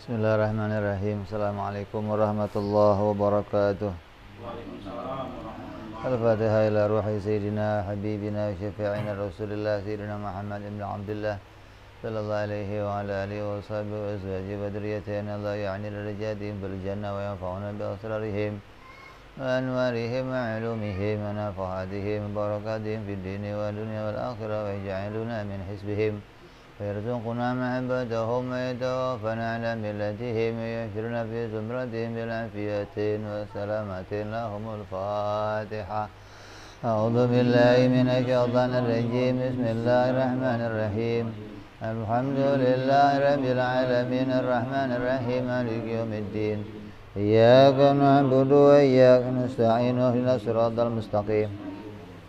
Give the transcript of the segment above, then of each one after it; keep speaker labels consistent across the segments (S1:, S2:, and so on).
S1: Bismillahirrahmanirrahim. Assalamualaikum warahmatullahi wabarakatuh. Al-Fatihah ila ruhi Sayyidina Habibina wa syafi'ina Rasulullah Sayyidina Muhammad ibn Abdullah sallallahu alaihi wa ala alihi wa sahbihi wa azwaji wa dhurriyyatihi Allah ya'ni darajatihim bil jannah wa yanfa'una bi asrarihim wa anwarihim wa ulumihim wa nafahatihim wa barakatihim fid dini wa dunya wal akhirah wa yaj'aluna min hisbihim ويرزقنا محبتهم ويتوفنا على ملتهم ويحشرنا في زمرتهم بالعافية وسلامة لهم الفاتحة. أعوذ بالله من الشيطان الرجيم. بسم الله الرحمن الرحيم. الحمد لله رب العالمين الرحمن الرحيم مالك يوم الدين. إياك نعبد وإياك نستعين اهدنا الصراط المستقيم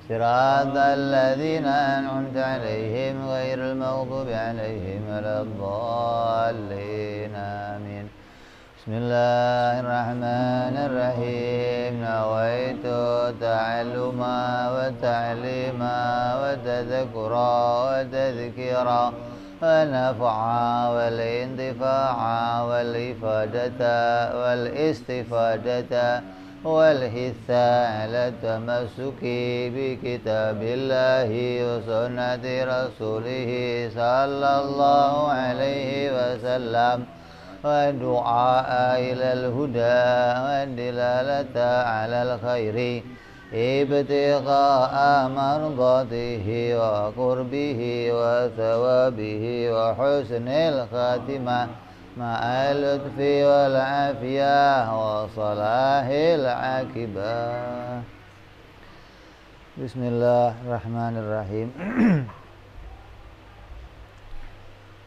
S1: صراط الذين أنعمت عليهم غير المغضوب عليهم ولا الضالين آمين. بسم الله الرحمن الرحيم. نويت تعلم وتعليم وتذكر وتذكير ونفع والانتفاع والإفادة والاستفادة والحث على التمسك بكتاب الله وسنة رسوله صلى الله عليه وسلم والدعاء إلى الهدى والدلالة على الخير ابتغاء مرضاته وقربه وثوابه وحسن الخاتمة مع اللطف والعافية وصلاح العاقبة. Bismillahirrahmanirrahim.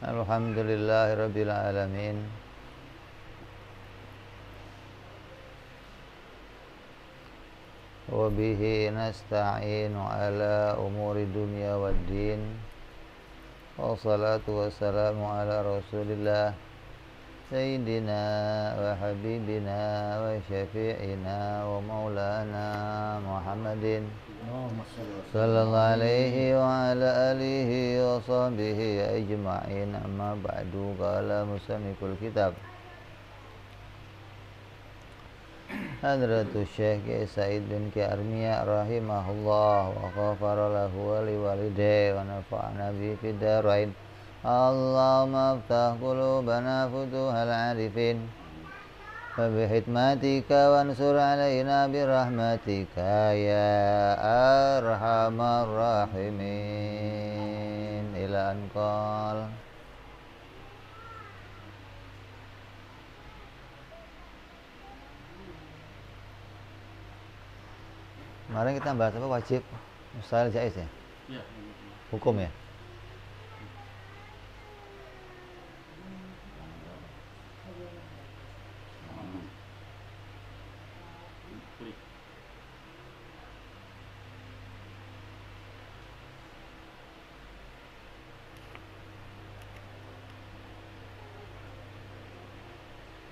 S1: Alhamdulillahirabbil alamin. Wa bihi nasta'inu ala umuri dunya waddin. Wassalatu wassalamu ala Rasulillah Sayyidina wa Habibina wa Syafi'ina wa Maulana Muhammadin sallallahu alaihi wa ala alihi wa sahbihi ajma'in. Amma ba'du. Qala musanniful kitab Hadratus Syekh Said bin Armiyah rahimahullah wa ghafara lahu wa liwalidayhi wa nafa'ana bihi fid darain. Allahumma aftah qulubana futuhal arifin wa bihikmatika wansur alaina birahmatika ya arhamar rahimin. Ila anqal. Kemarin kita bahas apa? Wajib, mustahil, jaiz ya? Hukum ya?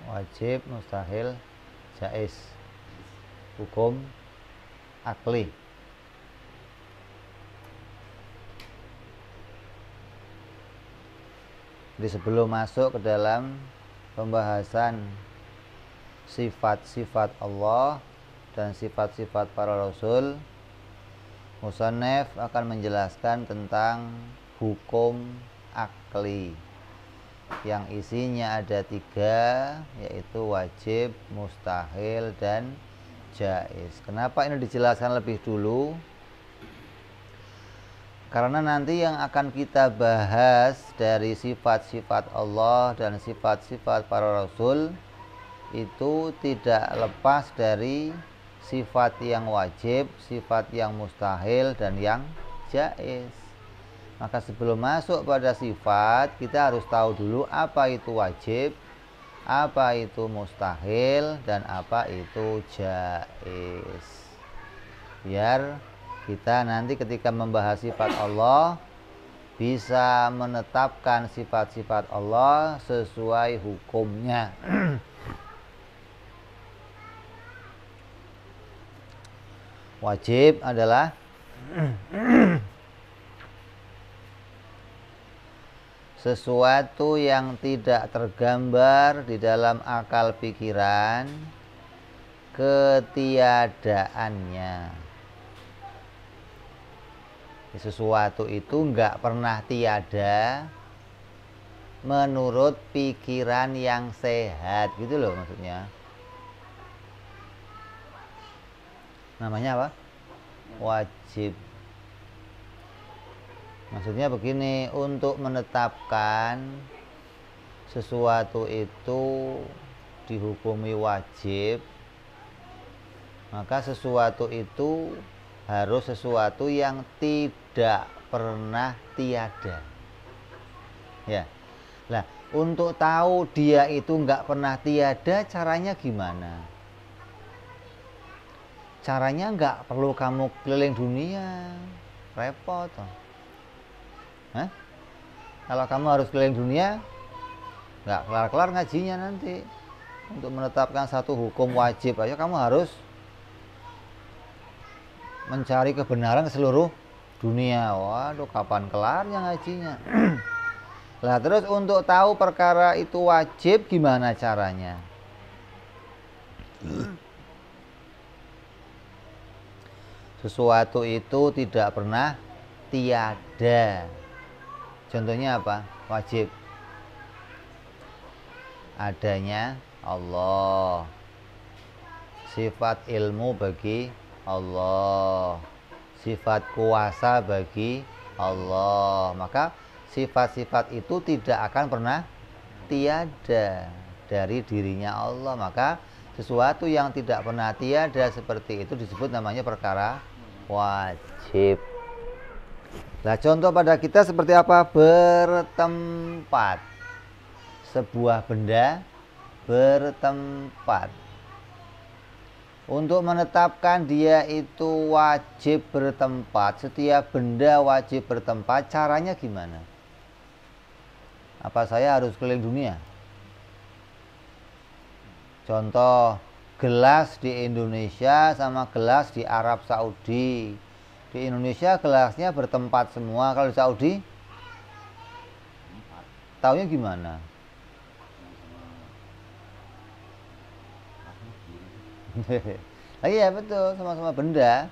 S1: Wajib, mustahil, jaiz. Hukum akli. Jadi sebelum masuk ke dalam pembahasan sifat-sifat Allah dan sifat-sifat para Rasul, musannif akan menjelaskan tentang hukum akli yang isinya ada 3, yaitu wajib, mustahil, dan jaiz. Kenapa ini dijelaskan lebih dulu? Karena nanti yang akan kita bahas dari sifat-sifat Allah dan sifat-sifat para Rasul itu tidak lepas dari sifat yang wajib, sifat yang mustahil, dan yang jaiz. Maka sebelum masuk pada sifat, kita harus tahu dulu apa itu wajib, apa itu mustahil, dan apa itu jaiz. Biar kita nanti ketika membahas sifat Allah bisa menetapkan sifat-sifat Allah sesuai hukumnya. Wajib adalah sesuatu yang tidak tergambar di dalam akal pikiran ketiadaannya. Sesuatu itu nggak pernah tiada menurut pikiran yang sehat, gitu loh maksudnya. Namanya apa? Wajib. Maksudnya begini, untuk menetapkan sesuatu itu dihukumi wajib, maka sesuatu itu harus sesuatu yang tidak pernah tiada. Ya. Nah, untuk tahu dia itu nggak pernah tiada, caranya gimana? Caranya nggak perlu kamu keliling dunia, repot. Hah? Kalau kamu harus keliling dunia, nggak kelar-kelar ngajinya nanti. Untuk menetapkan satu hukum wajib aja kamu harus mencari kebenaran ke seluruh dunia. Waduh, kapan kelarnya ngajinya? Lah terus untuk tahu perkara itu wajib gimana caranya? Sesuatu itu tidak pernah tiada. Contohnya apa? Wajib. Adanya Allah. Sifat ilmu bagi Allah. Sifat kuasa bagi Allah. Maka sifat-sifat itu tidak akan pernah tiada dari dirinya Allah. Maka sesuatu yang tidak pernah tiada seperti itu disebut namanya perkara wajib. Nah, contoh pada kita seperti apa? Bertempat. Sebuah benda bertempat. Untuk menetapkan dia itu wajib bertempat, setiap benda wajib bertempat, caranya gimana? Apa saya harus keliling dunia? Contoh, gelas di Indonesia sama gelas di Arab Saudi. Di Indonesia gelasnya bertempat semua, kalau di Saudi taunya gimana? Iya betul, sama-sama benda.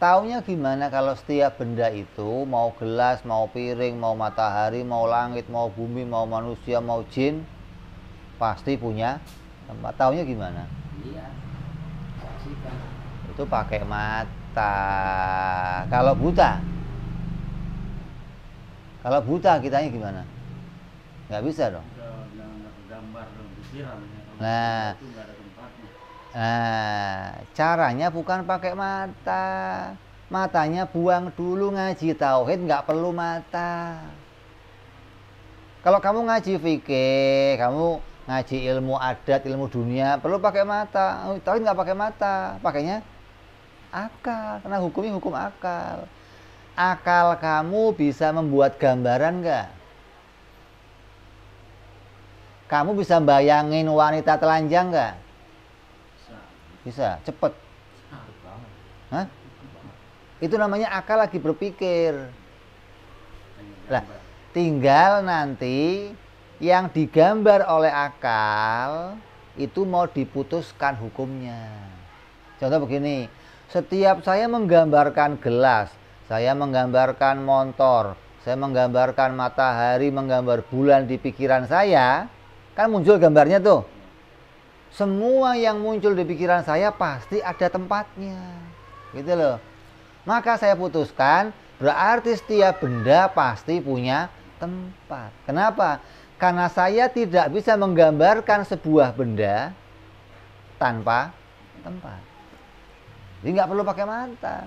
S1: Taunya gimana kalau setiap benda itu, mau gelas, mau piring, mau matahari, mau langit, mau bumi, mau manusia, mau jin, pasti punya tempat. Taunya gimana? Iya. Itu pakai mata. Kalau buta kitanya gimana? Nggak bisa dong. Nah, caranya bukan pakai mata. Matanya buang dulu, ngaji tauhid nggak perlu mata. Kalau kamu ngaji fikih, kamu ngaji ilmu adat, ilmu dunia, perlu pakai mata. Tauhid nggak pakai mata, pakainya akal, karena hukumnya hukum akal. Akal kamu bisa membuat gambaran nggak? Kamu bisa bayangin wanita telanjang nggak? Bisa, cepet. Hah? Itu namanya akal lagi berpikir. Lah, tinggal nanti yang digambar oleh akal itu mau diputuskan hukumnya. Contoh begini, setiap saya menggambarkan gelas, saya menggambarkan motor, saya menggambarkan matahari, menggambar bulan di pikiran saya, kan muncul gambarnya tuh. Semua yang muncul di pikiran saya pasti ada tempatnya, gitu loh. Maka saya putuskan, berarti setiap benda pasti punya tempat. Kenapa? Karena saya tidak bisa menggambarkan sebuah benda tanpa tempat. Jadi nggak perlu pakai mata.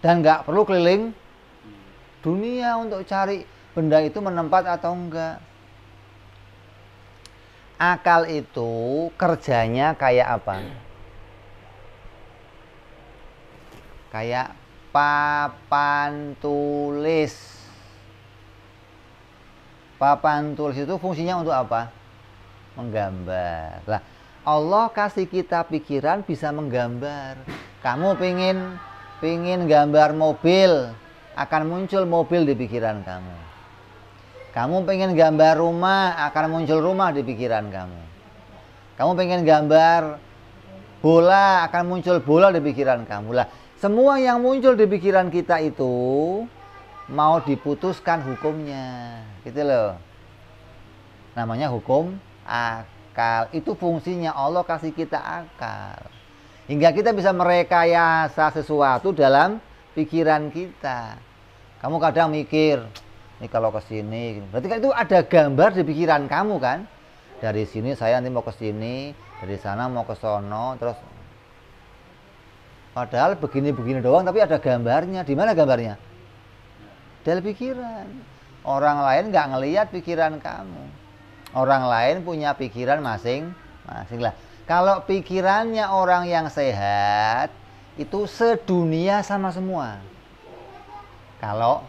S1: Dan nggak perlu keliling dunia untuk cari benda itu menempat atau enggak. Akal itu kerjanya kayak apa? Kayak papan tulis. Papan tulis itu fungsinya untuk apa? Menggambar. Lah, Allah kasih kita pikiran bisa menggambar. Kamu pingin gambar mobil, akan muncul mobil di pikiran kamu. Kamu pengen gambar rumah, akan muncul rumah di pikiran kamu. Kamu pengen gambar bola, akan muncul bola di pikiran kamu. Lah, semua yang muncul di pikiran kita itu mau diputuskan hukumnya. Gitu loh. Namanya hukum akal. Itu fungsinya Allah kasih kita akal. Hingga kita bisa merekayasa sesuatu dalam pikiran kita. Kamu kadang mikir, ini kalau ke sini, berarti kan itu ada gambar di pikiran kamu kan? Dari sini saya nanti mau ke sini, dari sana mau ke sono, terus padahal begini-begini doang, tapi ada gambarnya. Di mana gambarnya? Dalam pikiran. Orang lain nggak ngelihat pikiran kamu. Orang lain punya pikiran masing-masing lah. Kalau pikirannya orang yang sehat, itu sedunia sama semua. Kalau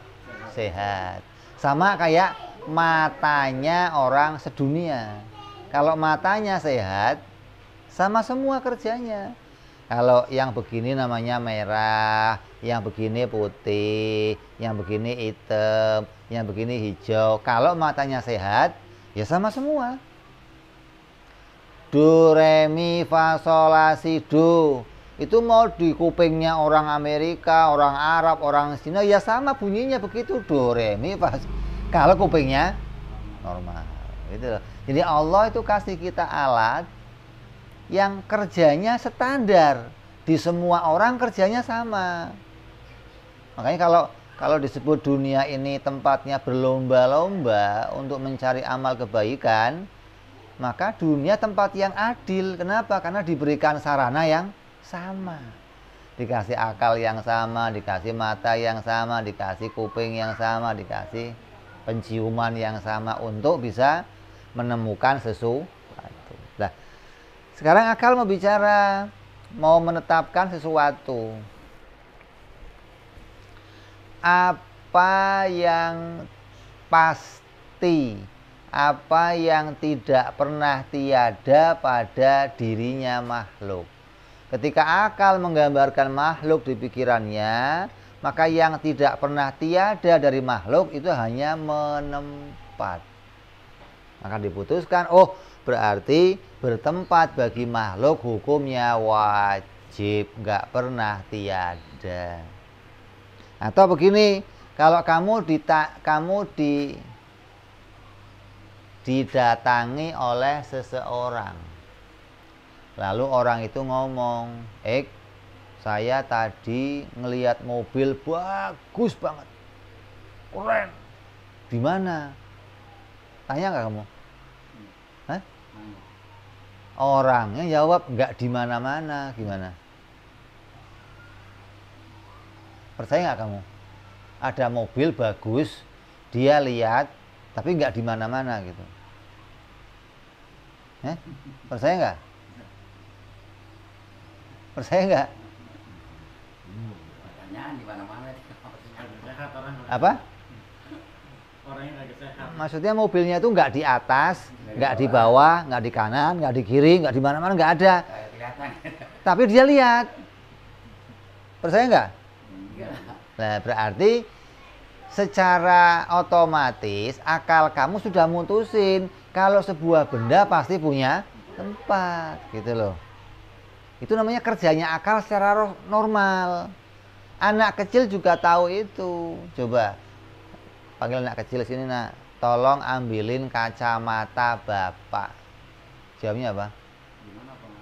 S1: sehat. Sama kayak matanya orang sedunia. Kalau matanya sehat, sama semua kerjanya. Kalau yang begini namanya merah, yang begini putih, yang begini hitam, yang begini hijau. Kalau matanya sehat, ya sama semua. Do, re, mi, fa, sol, la, si, do. Itu mau di kupingnya orang Amerika, orang Arab, orang Cina, ya sama bunyinya begitu. Do, re, mi, fa. Kalau kupingnya normal. Gitu loh. Jadi Allah itu kasih kita alat yang kerjanya standar. Di semua orang kerjanya sama. Makanya kalau disebut dunia ini tempatnya berlomba-lomba untuk mencari amal kebaikan, maka dunia tempat yang adil. Kenapa? Karena diberikan sarana yang sama. Dikasih akal yang sama, dikasih mata yang sama, dikasih kuping yang sama, dikasih penciuman yang sama untuk bisa menemukan sesuatu. Nah, sekarang akal mau bicara, mau menetapkan sesuatu. Apa yang pasti, apa yang tidak pernah tiada pada dirinya makhluk. Ketika akal menggambarkan makhluk di pikirannya, maka yang tidak pernah tiada dari makhluk itu hanya menempat. Maka diputuskan, oh berarti bertempat bagi makhluk hukumnya wajib, nggak pernah tiada. Atau begini, kalau kamu didatangi oleh seseorang, lalu orang itu ngomong, saya tadi ngelihat mobil bagus banget, keren. Di mana? Tanya nggak kamu? Hah? Orangnya jawab nggak di mana-mana. Gimana? Percaya nggak kamu? Ada mobil bagus, dia lihat, tapi nggak di mana-mana gitu. Percaya nggak? Percaya nggak? Pertanyaan di mana-mana. Apa? Maksudnya mobilnya itu nggak di atas, nggak di bawah, nggak di kanan, nggak di kiri, nggak di mana-mana, nggak ada. Tapi dia lihat. Percaya nggak? Nah, berarti secara otomatis akal kamu sudah mutusin kalau sebuah benda pasti punya tempat, gitu loh. Itu namanya kerjanya akal secara normal. Anak kecil juga tahu itu. Coba panggil anak kecil sini, nak, tolong ambilin kacamata bapak. Jawabnya apa?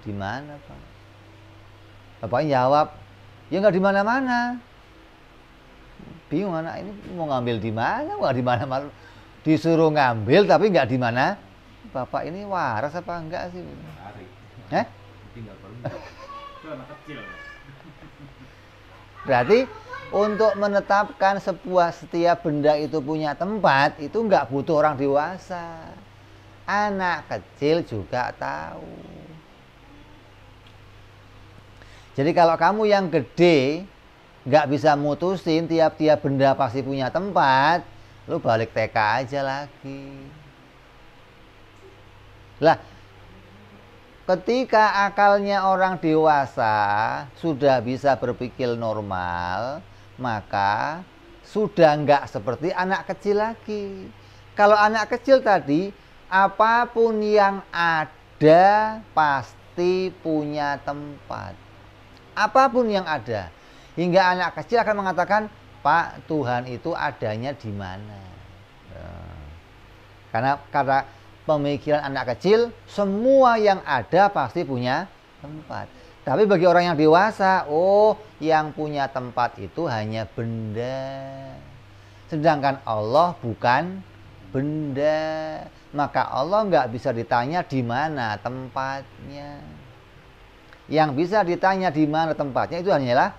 S1: Di mana, Pak? Bapaknya jawab, ya nggak di mana-mana. Bingung anak ini mau ngambil di mana? Nggak di mana-mana. Disuruh ngambil tapi nggak di mana. Bapak ini waras apa enggak sih? Berarti untuk menetapkan setiap benda itu punya tempat, itu nggak butuh orang dewasa. Anak kecil juga tahu. Jadi kalau kamu yang gede nggak bisa mutusin tiap-tiap benda pasti punya tempat, lu balik TK aja lagi. Lah, ketika akalnya orang dewasa sudah bisa berpikir normal, maka sudah nggak seperti anak kecil lagi. Kalau anak kecil tadi, apapun yang ada pasti punya tempat. Apapun yang ada. Hingga anak kecil akan mengatakan, Pak, Tuhan itu adanya di mana? Karena pemikiran anak kecil, semua yang ada pasti punya tempat. Tapi bagi orang yang dewasa, yang punya tempat itu hanya benda. Sedangkan Allah bukan benda. Maka Allah nggak bisa ditanya di mana tempatnya. Yang bisa ditanya di mana tempatnya itu hanyalah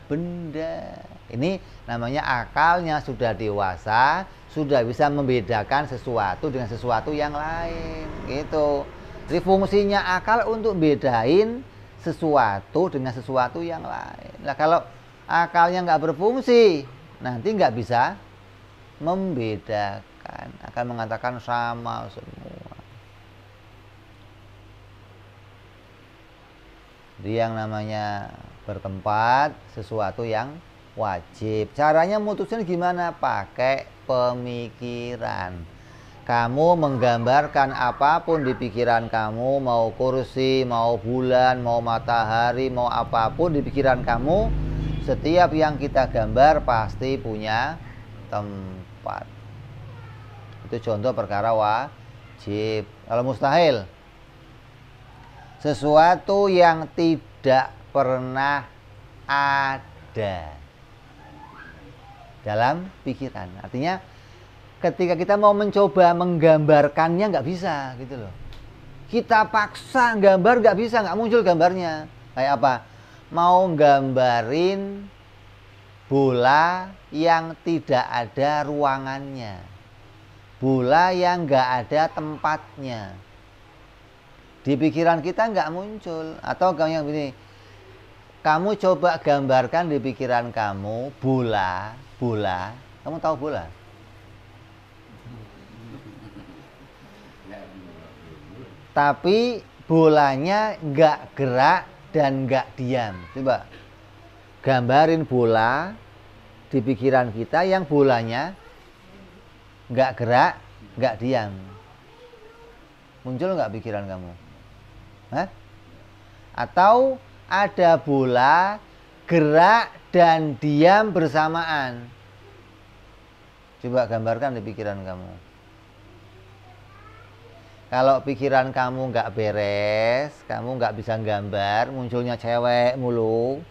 S1: benda. Ini namanya akalnya sudah dewasa, sudah bisa membedakan sesuatu dengan sesuatu yang lain, gitu. Jadi fungsinya akal untuk bedain sesuatu dengan sesuatu yang lain. Nah, kalau akalnya nggak berfungsi, nanti nggak bisa membedakan, akan mengatakan sama semua. Jadi yang namanya bertempat sesuatu yang wajib. Caranya mutusin gimana? Pakai pemikiran. Kamu menggambarkan apapun di pikiran kamu, mau kursi, mau bulan, mau matahari, mau apapun di pikiran kamu, setiap yang kita gambar pasti punya tempat. Itu contoh perkara wajib. Kalau mustahil, sesuatu yang tidak pernah ada dalam pikiran. Artinya ketika kita mau mencoba menggambarkannya nggak bisa, gitu loh. Kita paksa gambar nggak bisa, nggak muncul gambarnya. Kayak apa? Mau gambarin bola yang tidak ada ruangannya, bola yang nggak ada tempatnya, di pikiran kita nggak muncul. Atau yang begini, kamu coba gambarkan di pikiran kamu bola. Kamu tahu bola? Tapi bolanya nggak gerak dan nggak diam. Coba gambarin bola di pikiran kita yang bolanya nggak gerak, nggak diam. Muncul nggak pikiran kamu? Hah? Atau ada bola gerak dan diam bersamaan. Coba gambarkan di pikiran kamu. Kalau pikiran kamu nggak beres, kamu nggak bisa gambar, munculnya cewek mulu,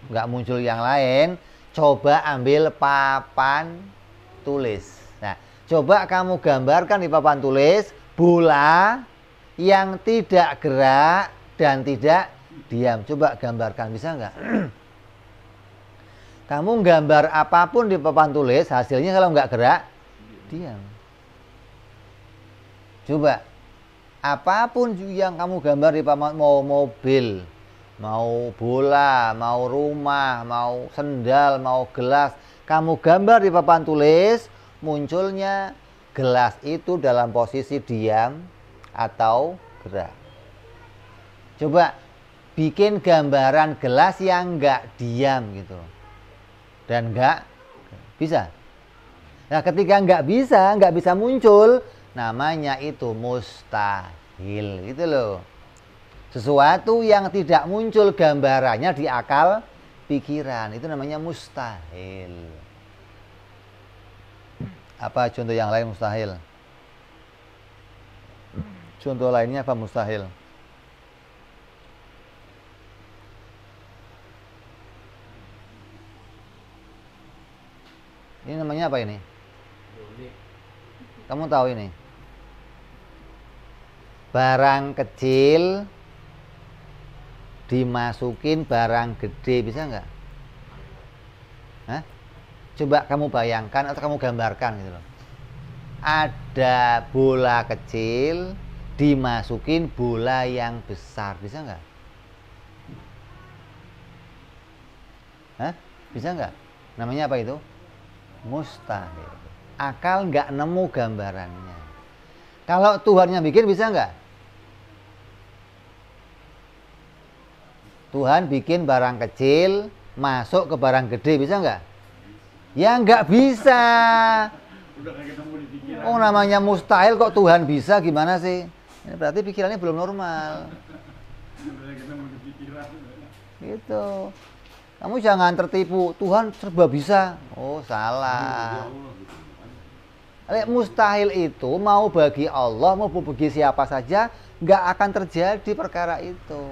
S1: nggak muncul yang lain, coba ambil papan tulis. Nah, coba kamu gambarkan di papan tulis bola yang tidak gerak dan tidak diam. Coba gambarkan, bisa nggak? Kamu gambar apapun di papan tulis, hasilnya kalau nggak gerak, diam. Coba, apapun yang kamu gambar di papan, mau mobil, mau bola, mau rumah, mau sendal, mau gelas, kamu gambar di papan tulis, munculnya gelas itu dalam posisi diam atau gerak. Coba bikin gambaran gelas yang nggak diam gitu. Dan nggak bisa. Nah, ketika nggak bisa muncul, namanya itu mustahil, gitu loh. Sesuatu yang tidak muncul gambarannya di akal pikiran, itu namanya mustahil. Apa contoh yang lain mustahil? Contoh lainnya apa mustahil? Ini namanya apa ini? Kamu tahu ini? Barang kecil dimasukin barang gede, bisa nggak? Hah? Coba kamu bayangkan atau kamu gambarkan gitu loh. Ada bola kecil dimasukin bola yang besar, bisa nggak? Hah? Bisa nggak? Namanya apa itu? Mustahil. Akal nggak nemu gambarannya. Kalau Tuhan yang bikin, bisa nggak? Tuhan bikin barang kecil masuk ke barang gede, bisa nggak? Ya nggak bisa. Oh namanya mustahil kok Tuhan bisa, gimana sih? Ini berarti pikirannya belum normal. Gitu. Kamu jangan tertipu, Tuhan serba bisa. Oh salah. Mustahil itu mau bagi Allah, mau bagi siapa saja, nggak akan terjadi perkara itu.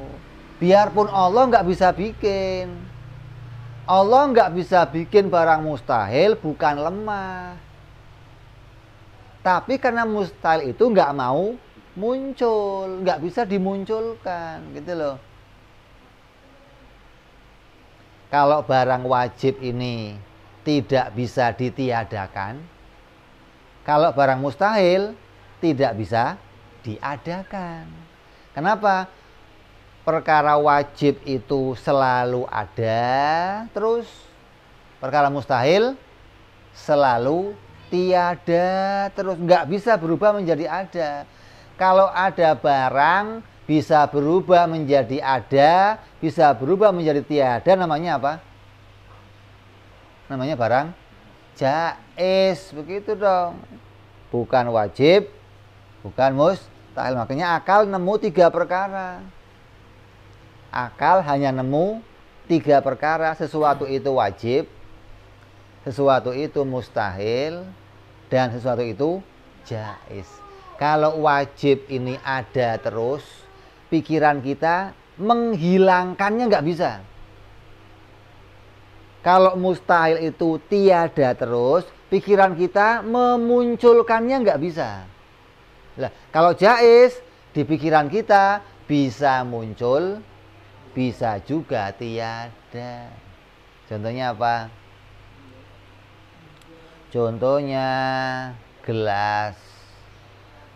S1: Biarpun Allah nggak bisa bikin. Allah nggak bisa bikin barang mustahil, bukan lemah. Tapi karena mustahil itu nggak mau muncul, nggak bisa dimunculkan, gitu loh. Kalau barang wajib ini tidak bisa ditiadakan, kalau barang mustahil tidak bisa diadakan. Kenapa? Perkara wajib itu selalu ada, terus perkara mustahil selalu tiada, terus nggak bisa berubah menjadi ada. Kalau ada barang bisa berubah menjadi ada, bisa berubah menjadi tiada, namanya apa? Namanya barang jaiz, begitu dong. Bukan wajib, bukan mustahil. Makanya akal nemu 3 perkara. Akal hanya nemu 3 perkara. Sesuatu itu wajib, sesuatu itu mustahil, dan sesuatu itu jaiz. Kalau wajib ini ada terus, pikiran kita menghilangkannya nggak bisa. Kalau mustahil itu tiada terus, pikiran kita memunculkannya nggak bisa. Nah, kalau jaiz, di pikiran kita bisa muncul, bisa juga tiada. Contohnya apa? Contohnya gelas.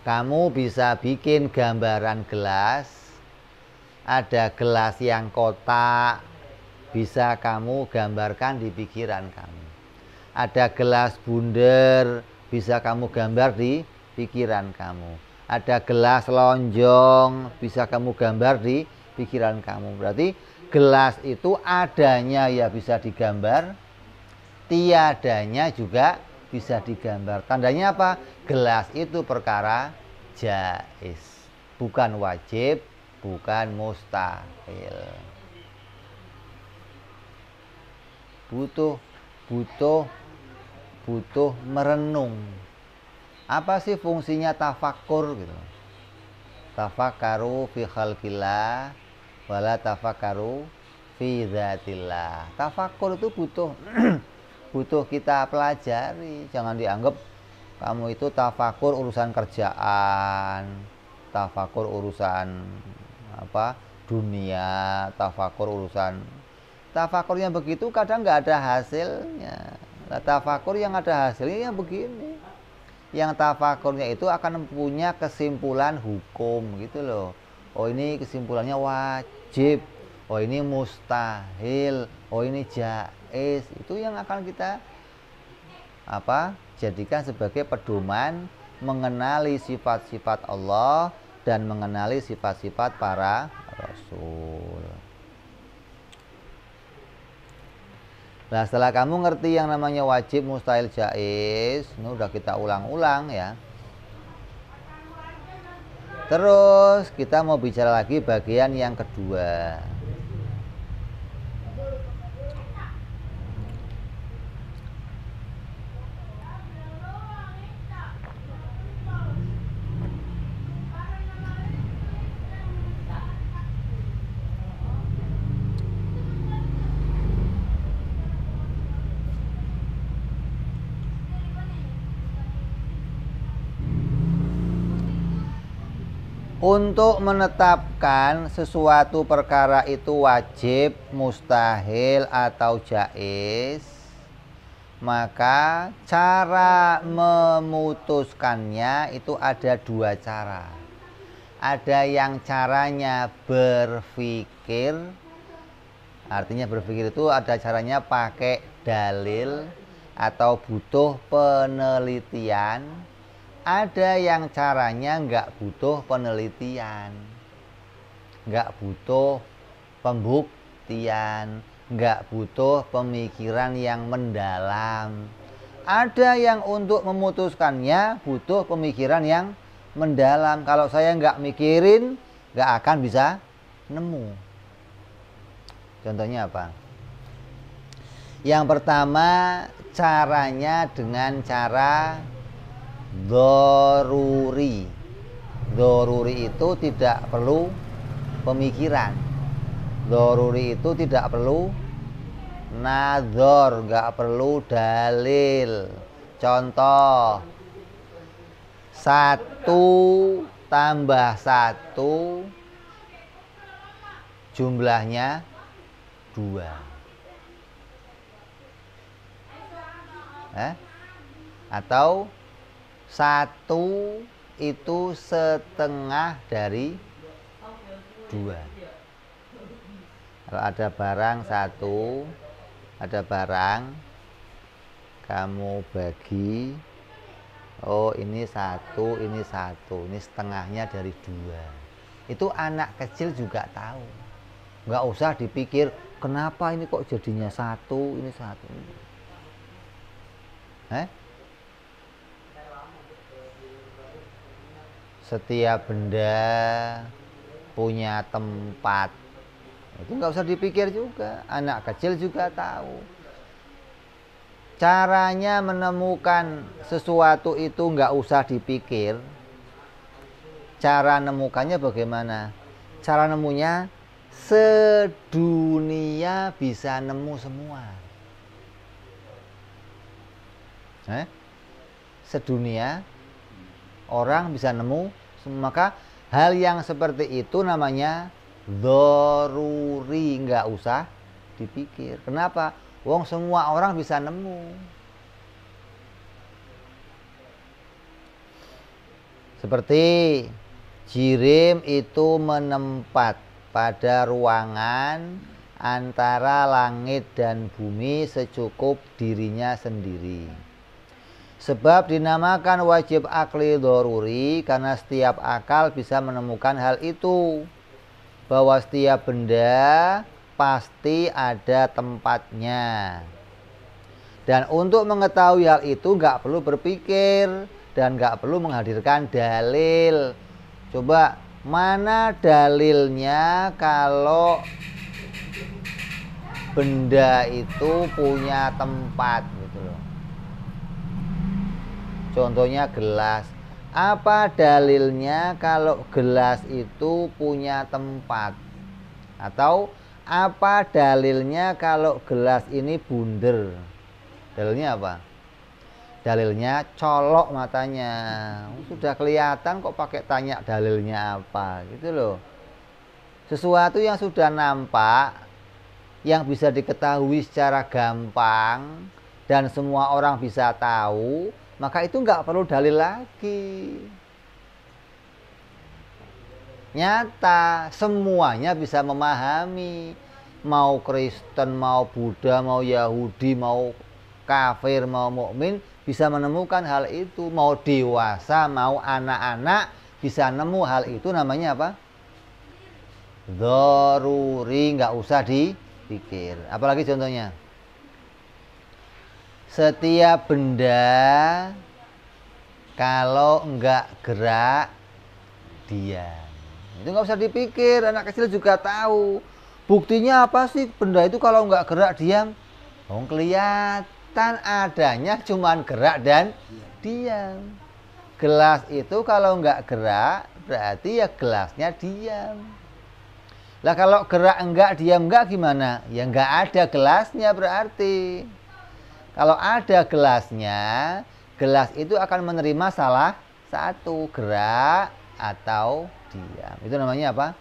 S1: Kamu bisa bikin gambaran gelas. Ada gelas yang kotak, bisa kamu gambarkan di pikiran kamu. Ada gelas bundar, bisa kamu gambar di pikiran kamu. Ada gelas lonjong, bisa kamu gambar di pikiran kamu. Berarti gelas itu adanya ya bisa digambar, tiadanya juga bisa digambar. Tandanya apa? Gelas itu perkara jaiz, bukan wajib, bukan mustahil. Butuh merenung. Apa sih fungsinya tafakkur gitu? Tafakkaru fi khalqillah wala tafakkaru fi dzatillah. Tafakkur itu butuh kita pelajari. Jangan dianggap kamu itu tafakkur urusan kerjaan, tafakkur urusan dunia, tafakurnya begitu kadang nggak ada hasilnya. Nah, tafakur yang ada hasilnya begini. Yang tafakurnya itu akan punya kesimpulan hukum gitu loh. Oh ini kesimpulannya wajib, oh ini mustahil, oh ini jaiz. Itu yang akan kita jadikan sebagai pedoman mengenali sifat-sifat Allah dan mengenali sifat-sifat para rasul. Nah setelah kamu ngerti yang namanya wajib, mustahil, jaiz, ini udah kita ulang-ulang ya. Terus kita mau bicara lagi bagian yang kedua. Untuk menetapkan sesuatu perkara itu wajib, mustahil, atau jaiz, maka cara memutuskannya itu ada 2 cara. Ada yang caranya berpikir, artinya berpikir itu ada caranya pakai dalil atau butuh penelitian. Ada yang caranya nggak butuh penelitian, nggak butuh pembuktian, nggak butuh pemikiran yang mendalam. Ada yang untuk memutuskannya butuh pemikiran yang mendalam. Kalau saya nggak mikirin, nggak akan bisa nemu. Contohnya apa? Yang pertama, caranya dengan cara doruri. Doruri itu tidak perlu pemikiran. Doruri itu tidak perlu nador, nggak perlu dalil. Contoh, 1 tambah 1 jumlahnya 2. Atau 1 itu setengah dari 2. Kalau ada barang 1, ada barang, kamu bagi, oh ini 1, ini 1, ini setengahnya dari 2. Itu anak kecil juga tahu. Nggak usah dipikir kenapa ini kok jadinya 1, ini 1. Setiap benda punya tempat. Itu nggak usah dipikir juga, anak kecil juga tahu. Caranya menemukan sesuatu itu nggak usah dipikir. Cara nemukannya bagaimana? Cara nemunya sedunia bisa nemu semua. Sedunia orang bisa nemu, maka hal yang seperti itu namanya doruri, nggak usah dipikir. Kenapa? Wong semua orang bisa nemu. Seperti jirim itu menempat pada ruangan antara langit dan bumi secukup dirinya sendiri. Sebab dinamakan wajib akli doruri karena setiap akal bisa menemukan hal itu. Bahwa setiap benda pasti ada tempatnya. Dan untuk mengetahui hal itu nggak perlu berpikir dan nggak perlu menghadirkan dalil. Coba mana dalilnya kalau benda itu punya tempat gitu loh. Contohnya gelas. Apa dalilnya kalau gelas itu punya tempat? Atau apa dalilnya kalau gelas ini bunder? Dalilnya apa? Dalilnya colok matanya. Sudah kelihatan kok pakai tanya dalilnya apa gitu loh. Sesuatu yang sudah nampak, yang bisa diketahui secara gampang dan semua orang bisa tahu, maka itu nggak perlu dalil lagi. Nyata, semuanya bisa memahami. Mau Kristen, mau Buddha, mau Yahudi, mau kafir, mau mukmin bisa menemukan hal itu. Mau dewasa, mau anak-anak bisa nemu hal itu. Namanya apa? Doruri, nggak usah dipikir. Apalagi contohnya? Setiap benda kalau enggak gerak diam. Itu nggak usah dipikir, anak kecil juga tahu. Buktinya apa sih benda itu kalau enggak gerak diam? Oh, kelihatan adanya cuman gerak dan diam. Gelas itu kalau enggak gerak berarti ya gelasnya diam. Lah kalau gerak enggak diam enggak gimana? Ya enggak ada gelasnya berarti. Kalau ada gelasnya, gelas itu akan menerima salah satu, gerak atau diam. Itu namanya apa?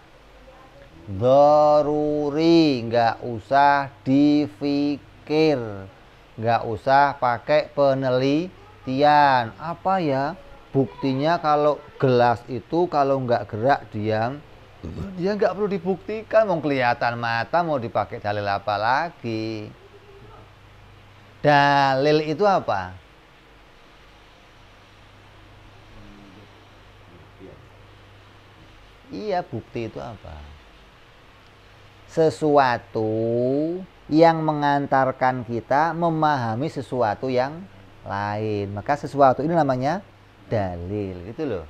S1: Doruri, nggak usah dipikir, nggak usah pakai penelitian. Apa ya buktinya kalau gelas itu kalau nggak gerak diam? Dia nggak perlu dibuktikan, mau kelihatan mata, mau dipakai dalil apa lagi? Dalil itu apa? Iya, bukti itu apa? Sesuatu yang mengantarkan kita memahami sesuatu yang lain. Maka sesuatu ini namanya dalil, gitu loh.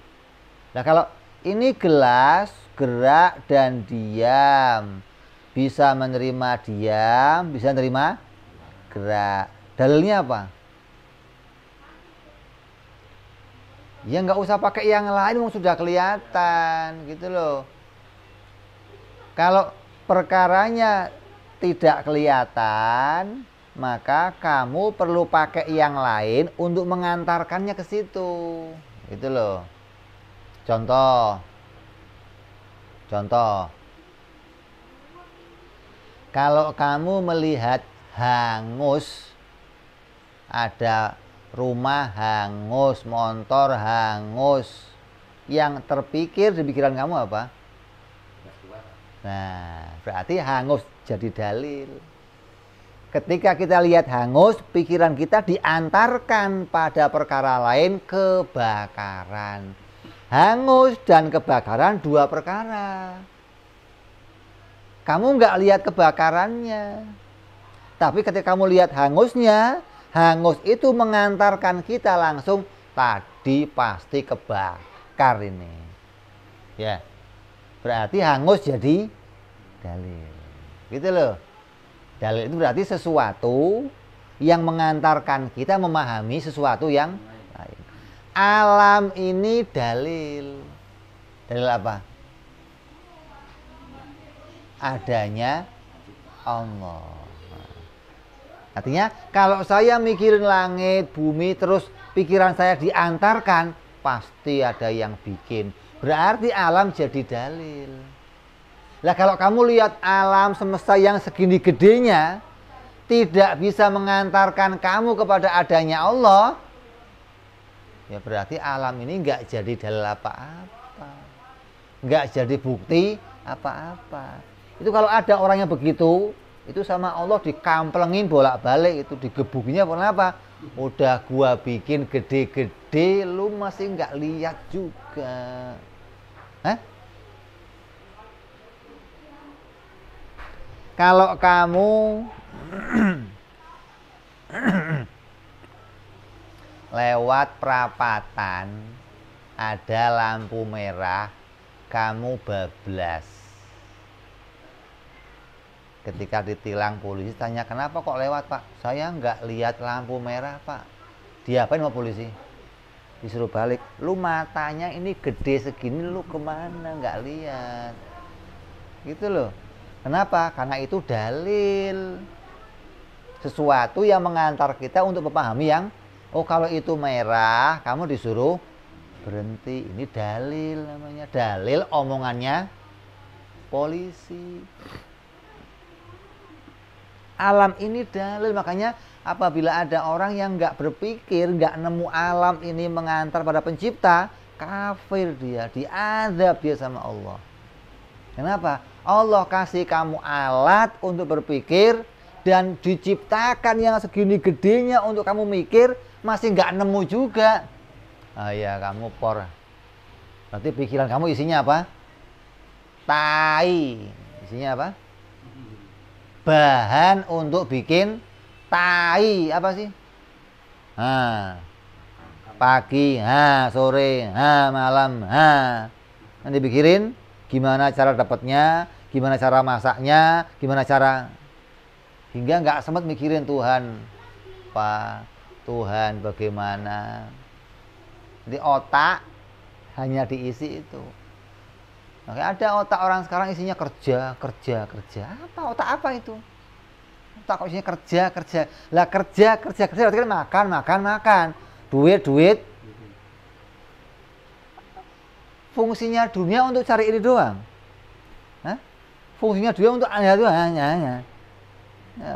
S1: Nah, kalau ini gelas gerak dan diam, bisa menerima diam, bisa menerima gerak. Dalilnya apa? Ya nggak usah pakai yang lain, sudah kelihatan, gitu loh. Kalau perkaranya tidak kelihatan, maka kamu perlu pakai yang lain untuk mengantarkannya ke situ, gitu loh. Contoh, kalau kamu melihat hangus, ada rumah hangus, motor hangus, yang terpikir di pikiran kamu apa? Nah, berarti hangus jadi dalil. Ketika kita lihat hangus, pikiran kita diantarkan pada perkara lain, kebakaran. Hangus dan kebakaran dua perkara. Kamu nggak lihat kebakarannya, tapi ketika kamu lihat hangusnya, hangus itu mengantarkan kita langsung, tadi pasti kebakar ini. Ya, berarti hangus jadi dalil. Gitu loh. Dalil itu berarti sesuatu yang mengantarkan kita memahami sesuatu yang lain. Alam ini dalil. Dalil apa? Adanya Allah. Artinya kalau saya mikirin langit, bumi, terus pikiran saya diantarkan, pasti ada yang bikin. Berarti alam jadi dalil. Lah kalau kamu lihat alam semesta yang segini gedenya tidak bisa mengantarkan kamu kepada adanya Allah, ya berarti alam ini nggak jadi dalil apa-apa, nggak jadi bukti apa-apa. Itu kalau ada orang yang begitu, itu sama Allah dikamplengin bolak-balik, itu digebukinya kenapa? Udah gua bikin gede-gede, lu masih nggak lihat juga. Hah? Kalau kamu lewat perapatan, ada lampu merah, kamu bablas. Ketika ditilang polisi, tanya kenapa kok lewat, Pak? Saya nggak lihat lampu merah, Pak. Diapain sama polisi? Disuruh balik. Lu matanya ini gede segini, lu kemana? Nggak lihat. Gitu loh. Kenapa? Karena itu dalil. Sesuatu yang mengantar kita untuk memahami yang, oh kalau itu merah, kamu disuruh berhenti. Ini dalil namanya. Dalil omongannya polisi. Alam ini dalil, makanya apabila ada orang yang nggak berpikir, nggak nemu alam ini mengantar pada pencipta, kafir dia, diazab dia sama Allah. Kenapa? Allah kasih kamu alat untuk berpikir dan diciptakan yang segini gedenya untuk kamu mikir, masih nggak nemu juga. Ah ya, kamu por. Berarti pikiran kamu isinya apa? Tai. Isinya apa? Bahan untuk bikin tai. Apa sih? Pagi, sore, malam, nanti pikirin gimana cara dapatnya, gimana cara masaknya, gimana cara, hingga nggak sempat mikirin Tuhan apa, Tuhan bagaimana. Jadi otak hanya diisi itu. Makanya ada otak orang sekarang isinya kerja. Apa otak apa itu? Otak kok isinya kerja. Lah kerja berarti kan makan. Duit. Fungsinya dunia untuk cari ini doang. Hah? Fungsinya dunia untuk hanya doang. Ya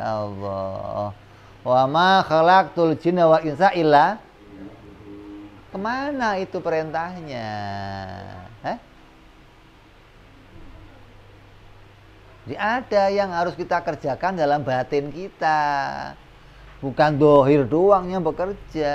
S1: Allah. Wa ma khalaqtul jinna wal insa illa. Kemana itu perintahnya? Hah? Jadi ada yang harus kita kerjakan dalam batin kita. Bukan dohir doang yang bekerja.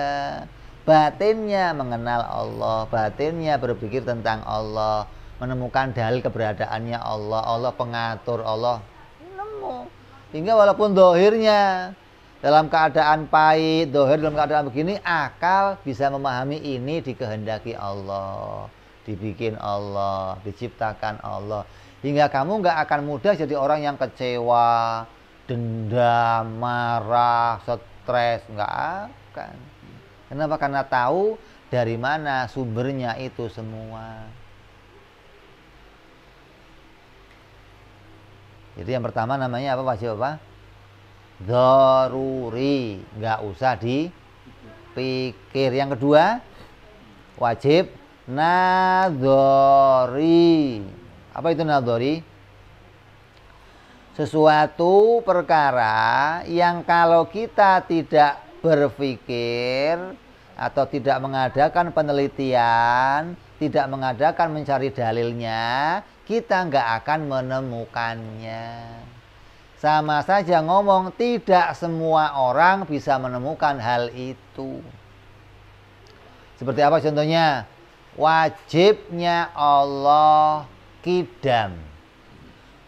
S1: Batinnya mengenal Allah. Batinnya berpikir tentang Allah. Menemukan dalil keberadaannya Allah. Allah pengatur, Allah nemu. Hingga walaupun dohirnya dalam keadaan pahit, dohir dalam keadaan begini, akal bisa memahami ini dikehendaki Allah, dibikin Allah, diciptakan Allah. Hingga kamu nggak akan mudah jadi orang yang kecewa, dendam, marah, stres, nggak akan. Kenapa? Karena tahu dari mana sumbernya itu semua. Jadi yang pertama namanya apa? Wajib apa? Daruri, nggak usah dipikir. Yang kedua, wajib nadhori. Apa itu nadhori? Sesuatu perkara yang kalau kita tidak berpikir atau tidak mengadakan penelitian, tidak mengadakan mencari dalilnya, kita nggak akan menemukannya. Sama saja ngomong, tidak semua orang bisa menemukan hal itu. Seperti apa contohnya? Wajibnya Allah qidam.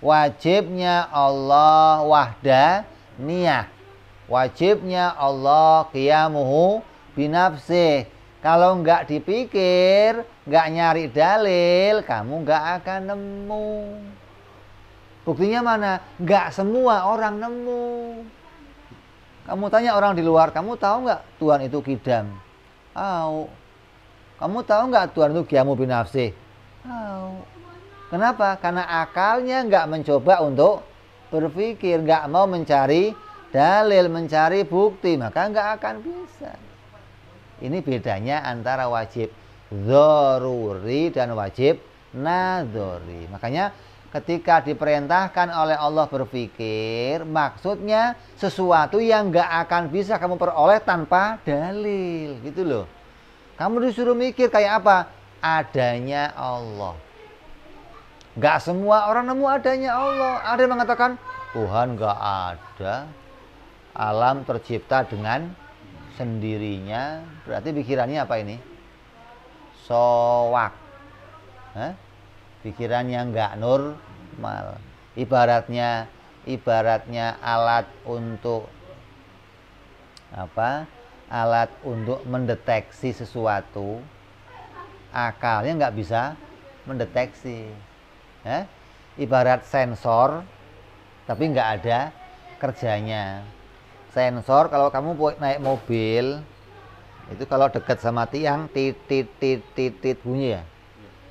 S1: Wajibnya Allah wahdaniyah. Wajibnya Allah qiyamuhu binafsih. Kalau nggak dipikir, nggak nyari dalil, kamu nggak akan nemu. Buktinya mana? Nggak semua orang nemu. Kamu tanya orang di luar, kamu tahu nggak Tuhan itu qidam? Tahu. Kamu tahu nggak Tuhan itu qiyamu binafsih? Tahu. Kenapa? Karena akalnya nggak mencoba untuk berpikir, nggak mau mencari dalil, mencari bukti, maka nggak akan bisa. Ini bedanya antara wajib dzaruri dan wajib nadhori. Makanya ketika diperintahkan oleh Allah berpikir, maksudnya sesuatu yang nggak akan bisa kamu peroleh tanpa dalil, gitu loh. Kamu disuruh mikir kayak apa? Adanya Allah. Nggak semua orang nemu adanya Allah. Ada yang mengatakan Tuhan nggak ada, alam tercipta dengan sendirinya. Berarti pikirannya apa ini? Soak. Pikirannya nggak normal. Ibaratnya alat untuk apa? Alat untuk mendeteksi sesuatu, akalnya nggak bisa mendeteksi. Ibarat sensor, tapi nggak ada kerjanya. Sensor kalau kamu naik mobil, itu kalau dekat sama tiang, titit bunyi ya.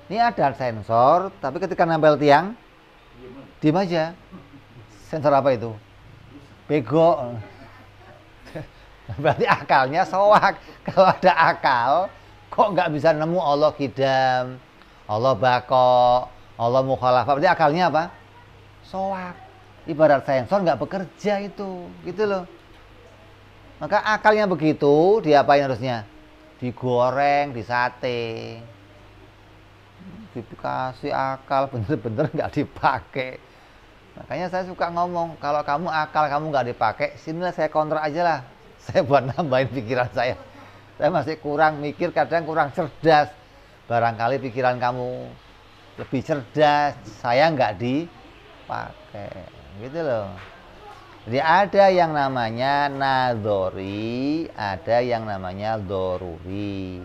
S1: Ini ada sensor, tapi ketika nempel tiang, diem aja. Sensor apa itu? Bego. Berarti akalnya soak. Kalau ada akal, kok nggak bisa nemu Allah qidam, Allah bako, Allah mukhalafah. Berarti akalnya apa? Soak. Ibarat sensor nggak bekerja itu, gitu loh. Maka akalnya begitu, diapain harusnya? Digoreng, disate. Dikasih akal, bener-bener nggak dipakai. Makanya saya suka ngomong, kalau kamu akal kamu nggak dipakai, sinilah saya kontrak aja lah. Saya buat nambahin pikiran saya. Saya masih kurang mikir, kadang kurang cerdas. Barangkali pikiran kamu lebih cerdas, saya nggak dipakai, gitu loh. Jadi ada yang namanya nadhori, ada yang namanya doruri.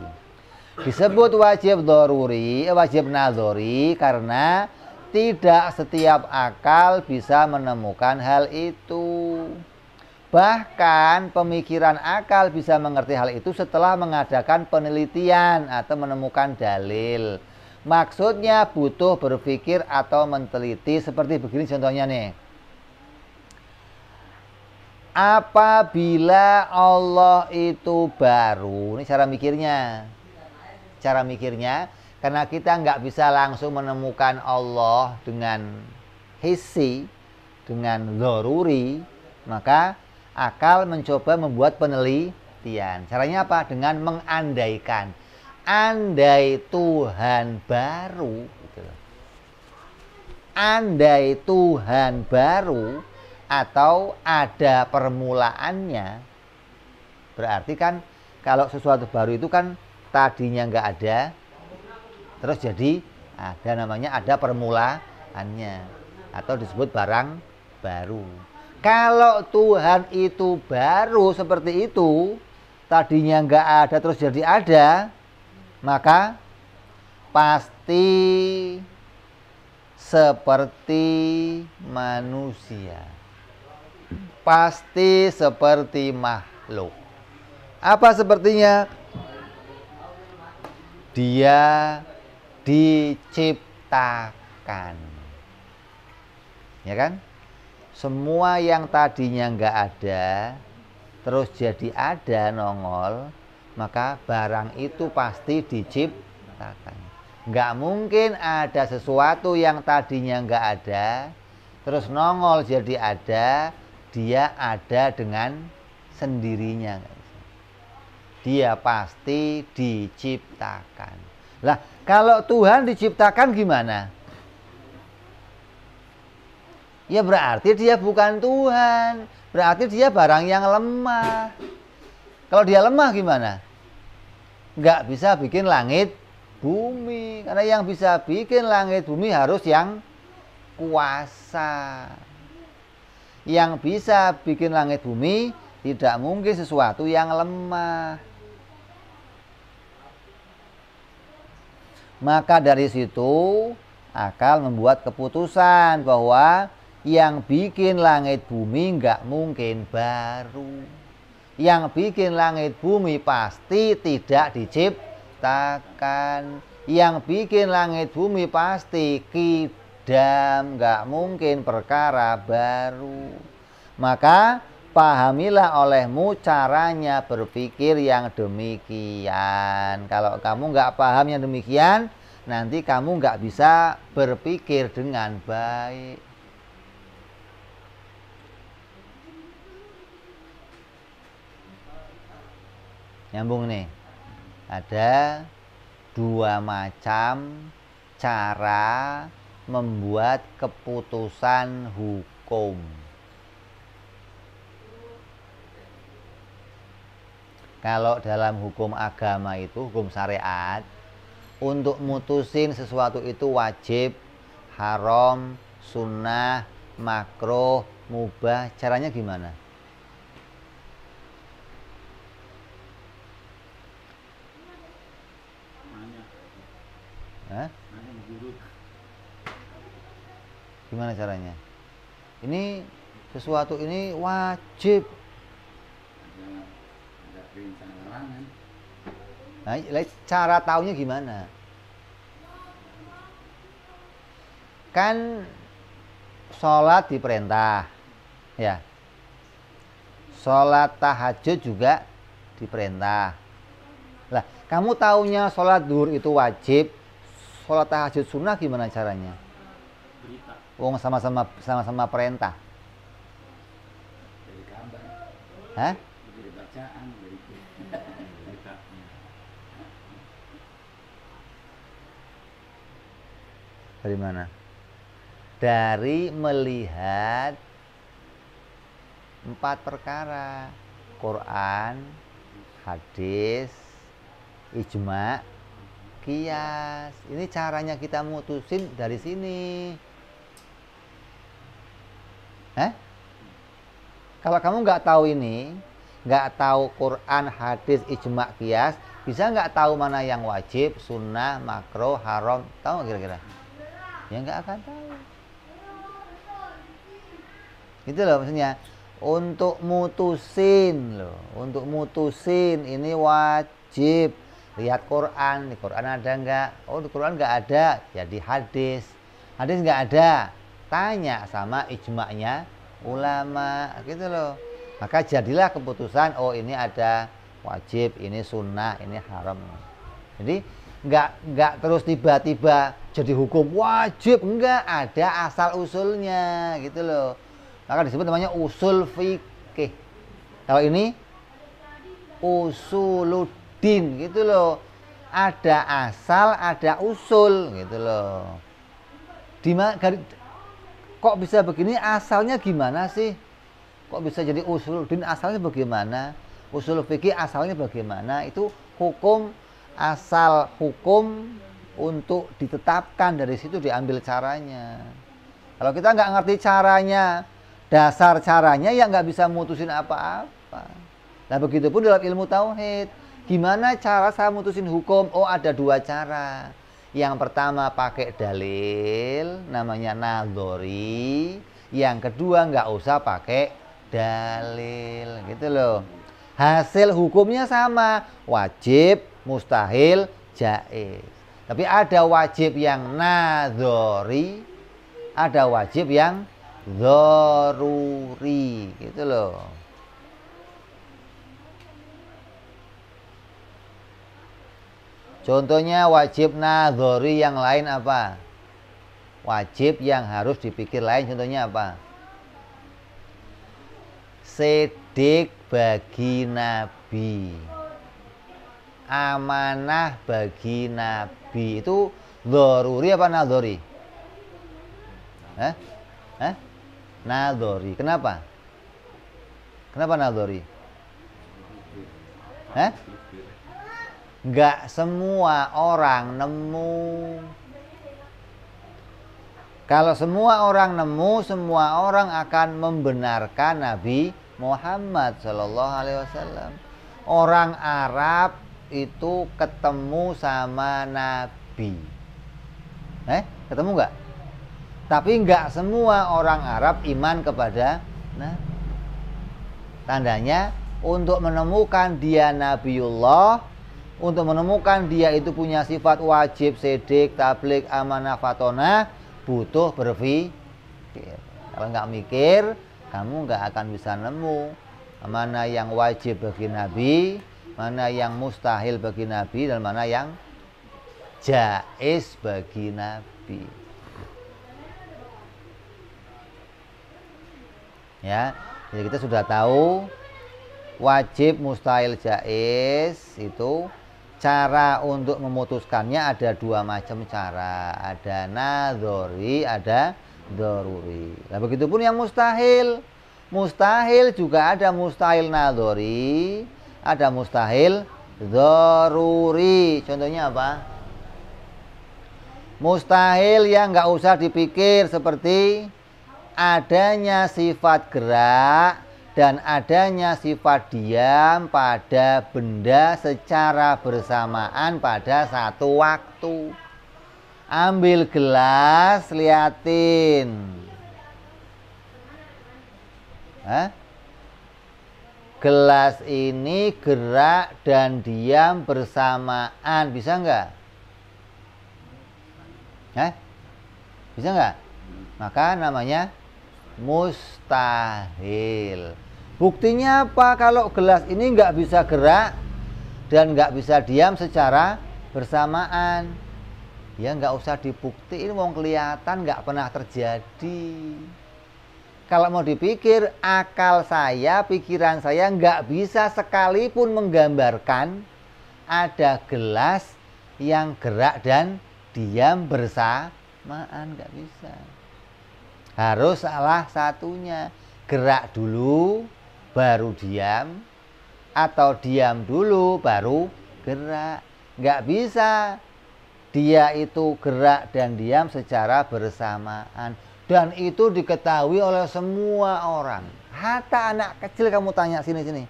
S1: Disebut wajib doruri, wajib nadhori karena tidak setiap akal bisa menemukan hal itu. Bahkan pemikiran akal bisa mengerti hal itu setelah mengadakan penelitian atau menemukan dalil. Maksudnya butuh berpikir atau meneliti. Seperti begini contohnya nih. Apabila Allah itu baru, ini cara mikirnya. Cara mikirnya, karena kita nggak bisa langsung menemukan Allah dengan hissi, dengan dzaruri, maka akal mencoba membuat penelitian. Caranya apa? Dengan mengandaikan. Andai Tuhan baru, gitu. Andai Tuhan baru atau ada permulaannya, berarti kan kalau sesuatu baru itu kan tadinya nggak ada, terus jadi ada, namanya ada permulaannya atau disebut barang baru. Kalau Tuhan itu baru seperti itu, tadinya nggak ada terus jadi ada, maka pasti seperti manusia. Pasti seperti makhluk. Apa sepertinya? Dia diciptakan. Ya kan? Semua yang tadinya nggak ada terus jadi ada, nongol, maka barang itu pasti diciptakan. Nggak mungkin ada sesuatu yang tadinya nggak ada terus nongol jadi ada, dia ada dengan sendirinya. Dia pasti diciptakan. Lah, kalau Tuhan diciptakan gimana? Ya berarti dia bukan Tuhan. Berarti dia barang yang lemah. Kalau dia lemah gimana? Nggak bisa bikin langit bumi. Karena yang bisa bikin langit bumi harus yang kuasa. Yang bisa bikin langit bumi tidak mungkin sesuatu yang lemah. Maka dari situ akal membuat keputusan bahwa yang bikin langit bumi nggak mungkin baru. Yang bikin langit bumi pasti tidak diciptakan. Yang bikin langit bumi pasti kidam, nggak mungkin perkara baru. Maka pahamilah olehmu caranya berpikir yang demikian. Kalau kamu nggak paham yang demikian, nanti kamu nggak bisa berpikir dengan baik. Nyambung nih. Ada dua macam cara membuat keputusan hukum. Kalau dalam hukum agama itu, hukum syariat, untuk mutusin sesuatu itu wajib, haram, sunnah, makruh, mubah, caranya gimana? Hah? Gimana caranya? Ini sesuatu ini wajib. Nah, cara taunya gimana? Kan sholat diperintah, ya. Sholat tahajud juga diperintah. Lah, kamu taunya sholat duhur itu wajib, sholat tahajud sunnah gimana caranya? Wong sama-sama perintah.
S2: Dari kabar.
S1: Hah?
S2: Dari bacaan, dari berita.
S1: Dari mana? Dari melihat 4 perkara: Quran, hadis, ijma, qiyas. Ini caranya kita mutusin dari sini. Kalau kamu nggak tahu ini, nggak tahu Quran, hadis, ijma, qiyas, bisa nggak tahu mana yang wajib, sunnah, makruh, haram? Tahu nggak kira-kira? Ya nggak akan tahu. Gitu loh maksudnya. Untuk mutusin loh, untuk mutusin ini wajib. Lihat Quran, di Quran ada nggak? Oh, di Quran nggak ada, jadi hadis. Hadis nggak ada, tanya sama ijma'nya ulama, gitu loh. Maka jadilah keputusan, oh ini ada wajib, ini sunnah, ini haram. Jadi nggak terus tiba-tiba jadi hukum wajib, enggak, ada asal usulnya, gitu loh. Maka disebut namanya usul fikih. Kalau ini usuluddin, gitu loh. Ada asal, ada usul, gitu loh. Kok bisa begini, asalnya gimana sih? Kok bisa jadi usuluddin, asalnya bagaimana? Usul fikih asalnya bagaimana? Itu hukum, asal hukum untuk ditetapkan, dari situ diambil caranya. Kalau kita nggak ngerti caranya, Dasar caranya ya nggak bisa mutusin apa-apa. Nah begitu pun dalam ilmu tauhid. Gimana cara saya mutusin hukum? Oh ada dua cara. Yang pertama pakai dalil, namanya nadhari. Yang kedua nggak usah pakai dalil, gitu loh. Hasil hukumnya sama, wajib, mustahil, jaiz. Tapi ada wajib yang nadhari, ada wajib yang dzaruri, gitu loh. Contohnya wajib nadhari yang lain apa? Wajib yang harus dipikir lain contohnya apa? Sidik bagi Nabi, amanah bagi Nabi. Itu dzaruri apa nadhari? Nadhari. Kenapa? Kenapa nadhari? Nggak semua orang nemu. Kalau semua orang nemu, semua orang akan membenarkan Nabi Muhammad Sallallahu Alaihi Wasallam. Orang Arab itu ketemu sama Nabi. Ketemu nggak? Tapi nggak semua orang Arab iman kepada Nabi. Tandanya untuk menemukan dia Nabiullah, untuk menemukan dia itu punya sifat wajib, sidik, tabligh, amanah, fatonah, butuh berpikir. Kalau nggak mikir, kamu nggak akan bisa nemu mana yang wajib bagi Nabi, mana yang mustahil bagi Nabi, dan mana yang jaiz bagi Nabi. Ya, jadi kita sudah tahu wajib, mustahil, jaiz itu. Cara untuk memutuskannya ada dua macam cara. Ada nadhari, ada dzaruri. Nah begitupun yang mustahil. Mustahil juga ada mustahil nadhari, ada mustahil dzaruri. Contohnya apa? Mustahil yang nggak usah dipikir, seperti adanya sifat gerak dan adanya sifat diam pada benda secara bersamaan pada satu waktu. Ambil gelas, liatin. Gelas ini gerak dan diam bersamaan. Bisa nggak? Bisa nggak? Maka namanya mustahil. Buktinya apa? Kalau gelas ini nggak bisa gerak dan nggak bisa diam secara bersamaan, ya nggak usah dibuktiin, wong kelihatan nggak pernah terjadi. Kalau mau dipikir, akal saya, pikiran saya nggak bisa sekalipun menggambarkan ada gelas yang gerak dan diam bersamaan, nggak bisa. Harus salah satunya, gerak dulu baru diam, atau diam dulu baru gerak. Nggak bisa dia itu gerak dan diam secara bersamaan. Dan itu diketahui oleh semua orang. Hatta anak kecil kamu tanya sini-sini,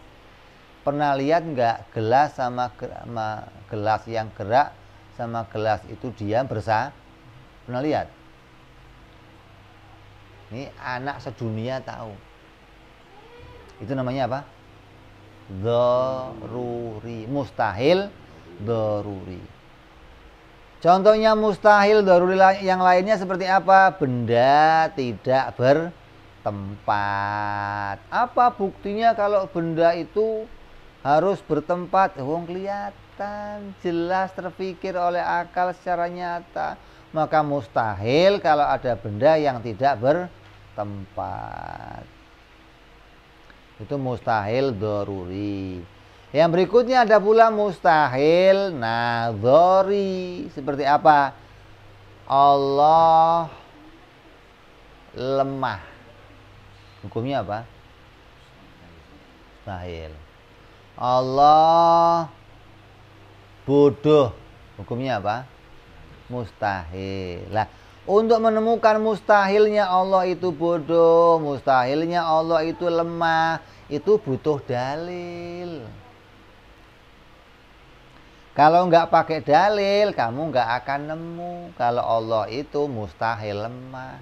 S1: pernah lihat nggak gelas sama gelas yang gerak sama gelas itu diam bersama? Pernah lihat? Ini anak sedunia tahu. Itu namanya apa? Dzaruri. Mustahil dzaruri. Contohnya mustahil dzaruri yang lainnya seperti apa? Benda tidak bertempat. Apa buktinya kalau benda itu harus bertempat? Wong kelihatan, jelas terpikir oleh akal secara nyata. Maka mustahil kalau ada benda yang tidak bertempat. Itu mustahil dzaruri. Yang berikutnya ada pula mustahil nadhari. Seperti apa? Allah lemah. Hukumnya apa? Mustahil. Allah bodoh. Hukumnya apa? Mustahil. Lah, Untuk menemukan mustahilnya Allah itu bodoh, mustahilnya Allah itu lemah, itu butuh dalil. Kalau nggak pakai dalil, kamu nggak akan nemu kalau Allah itu mustahil lemah,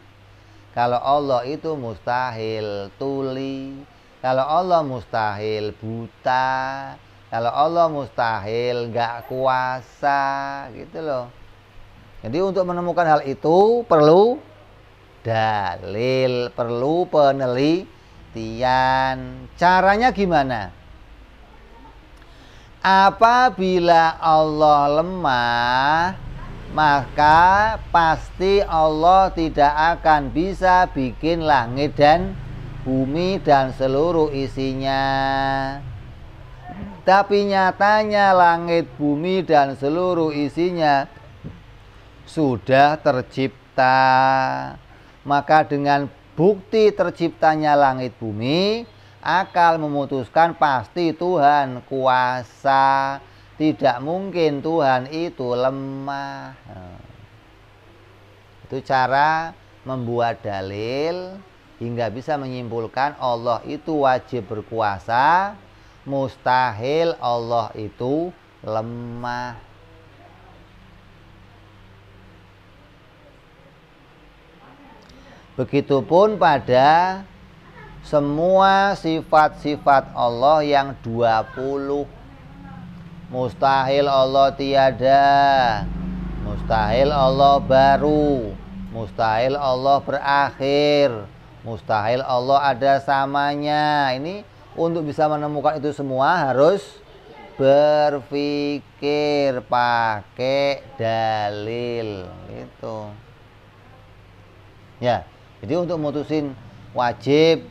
S1: kalau Allah itu mustahil tuli, kalau Allah mustahil buta, kalau Allah mustahil nggak kuasa, gitu loh. Jadi untuk menemukan hal itu perlu dalil, perlu penelitian. Caranya gimana? Apabila Allah lemah, maka pasti Allah tidak akan bisa bikin langit dan bumi dan seluruh isinya. Tapi nyatanya langit, bumi dan seluruh isinya sudah tercipta. Maka dengan bukti terciptanya langit bumi, akal memutuskan pasti Tuhan kuasa. Tidak mungkin Tuhan itu lemah. Itu cara membuat dalil hingga bisa menyimpulkan Allah itu wajib berkuasa, mustahil Allah itu lemah. Begitupun pada semua sifat-sifat Allah yang 20. Mustahil Allah tiada, mustahil Allah baru, mustahil Allah berakhir, mustahil Allah ada samanya. Ini untuk bisa menemukan itu semua harus berpikir pakai dalil gitu. Ya, jadi untuk mutusin wajib,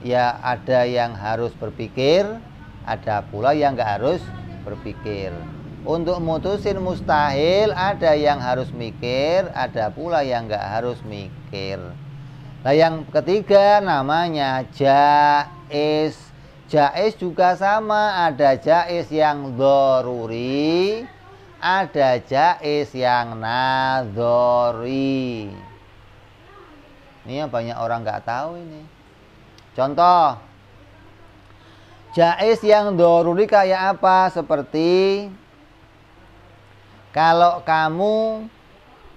S1: ya ada yang harus berpikir, ada pula yang nggak harus berpikir. Untuk mutusin mustahil, ada yang harus mikir, ada pula yang nggak harus mikir. Nah yang ketiga namanya jaiz. Jaiz juga sama, ada jaiz yang dzaruri, ada jaiz yang nadzori. Ini yang banyak orang nggak tahu ini. Contoh, jaiz yang dzaruri kayak apa? Seperti kalau kamu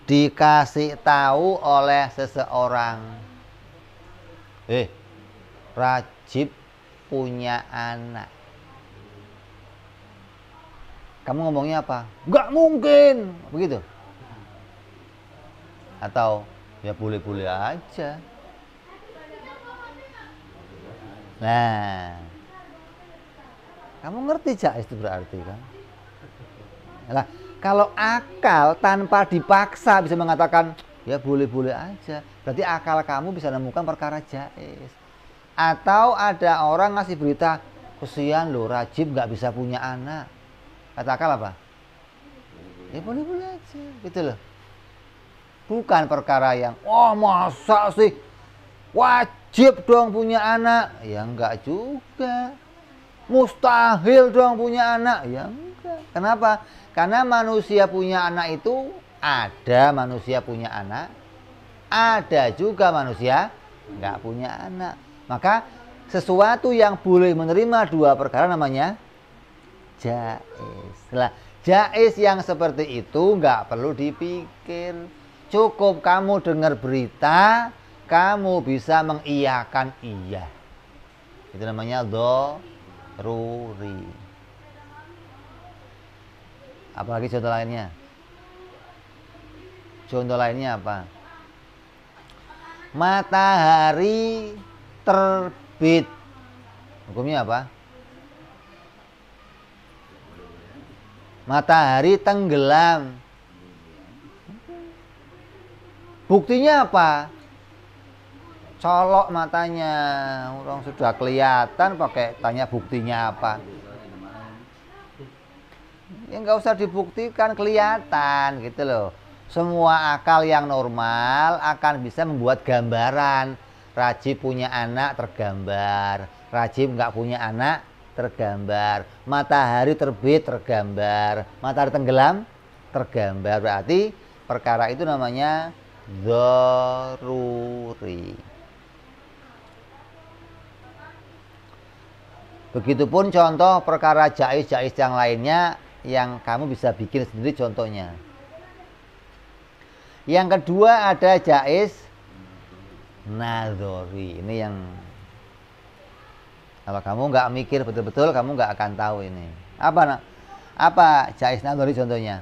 S1: dikasih tahu oleh seseorang, Rajib punya anak. Kamu ngomongnya apa? Nggak mungkin, begitu. Atau ya boleh-boleh aja. Nah, kamu ngerti jaiz itu berarti kan? Nah, kalau akal tanpa dipaksa bisa mengatakan ya boleh-boleh aja, berarti akal kamu bisa menemukan perkara jaiz. Atau ada orang ngasih berita, kesian loh Rajib nggak bisa punya anak. Kata akal apa? Ya boleh-boleh aja, gitu loh. Bukan perkara yang, masa sih wajib dong punya anak? Ya enggak juga. Mustahil dong punya anak? Ya enggak. Kenapa? Karena manusia punya anak itu ada manusia punya anak, ada juga manusia enggak punya anak. Maka sesuatu yang boleh menerima dua perkara namanya jaiz. Nah, jaiz yang seperti itu enggak perlu dipikir. Cukup kamu dengar berita, kamu bisa mengiyakan iya. Itu namanya dzaruri. Apalagi contoh lainnya? Contoh lainnya apa? Matahari terbit. Hukumnya apa? Matahari tenggelam. Buktinya apa? Colok matanya, orang sudah kelihatan, pakai tanya buktinya apa? Ya nggak usah dibuktikan, kelihatan gitu loh. Semua akal yang normal akan bisa membuat gambaran. Rajib punya anak tergambar, Rajib nggak punya anak tergambar. Matahari terbit tergambar, matahari tenggelam tergambar. Berarti perkara itu namanya Dzaruri. Begitupun contoh perkara jaiz-jaiz yang lainnya yang kamu bisa bikin sendiri contohnya. Yang kedua ada jaiz nadhori. Ini yang kalau kamu nggak mikir betul-betul kamu nggak akan tahu ini. Apa jaiz nadhori contohnya?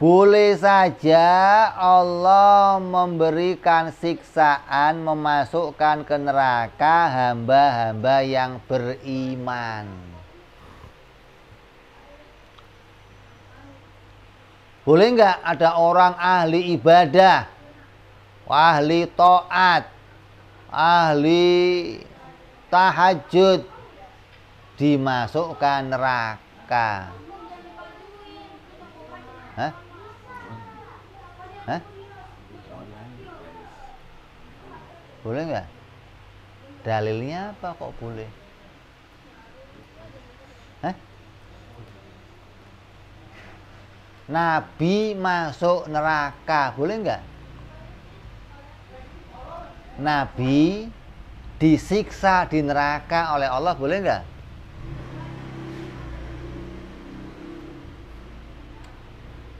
S1: Boleh saja Allah memberikan siksaan, memasukkan ke neraka hamba-hamba yang beriman. Boleh nggak ada orang ahli ibadah, ahli taat, ahli tahajud dimasukkan neraka? Hah? Hah? Boleh nggak? Dalilnya apa kok boleh? Hah? Nabi masuk neraka, boleh nggak? Nabi disiksa di neraka oleh Allah, boleh nggak?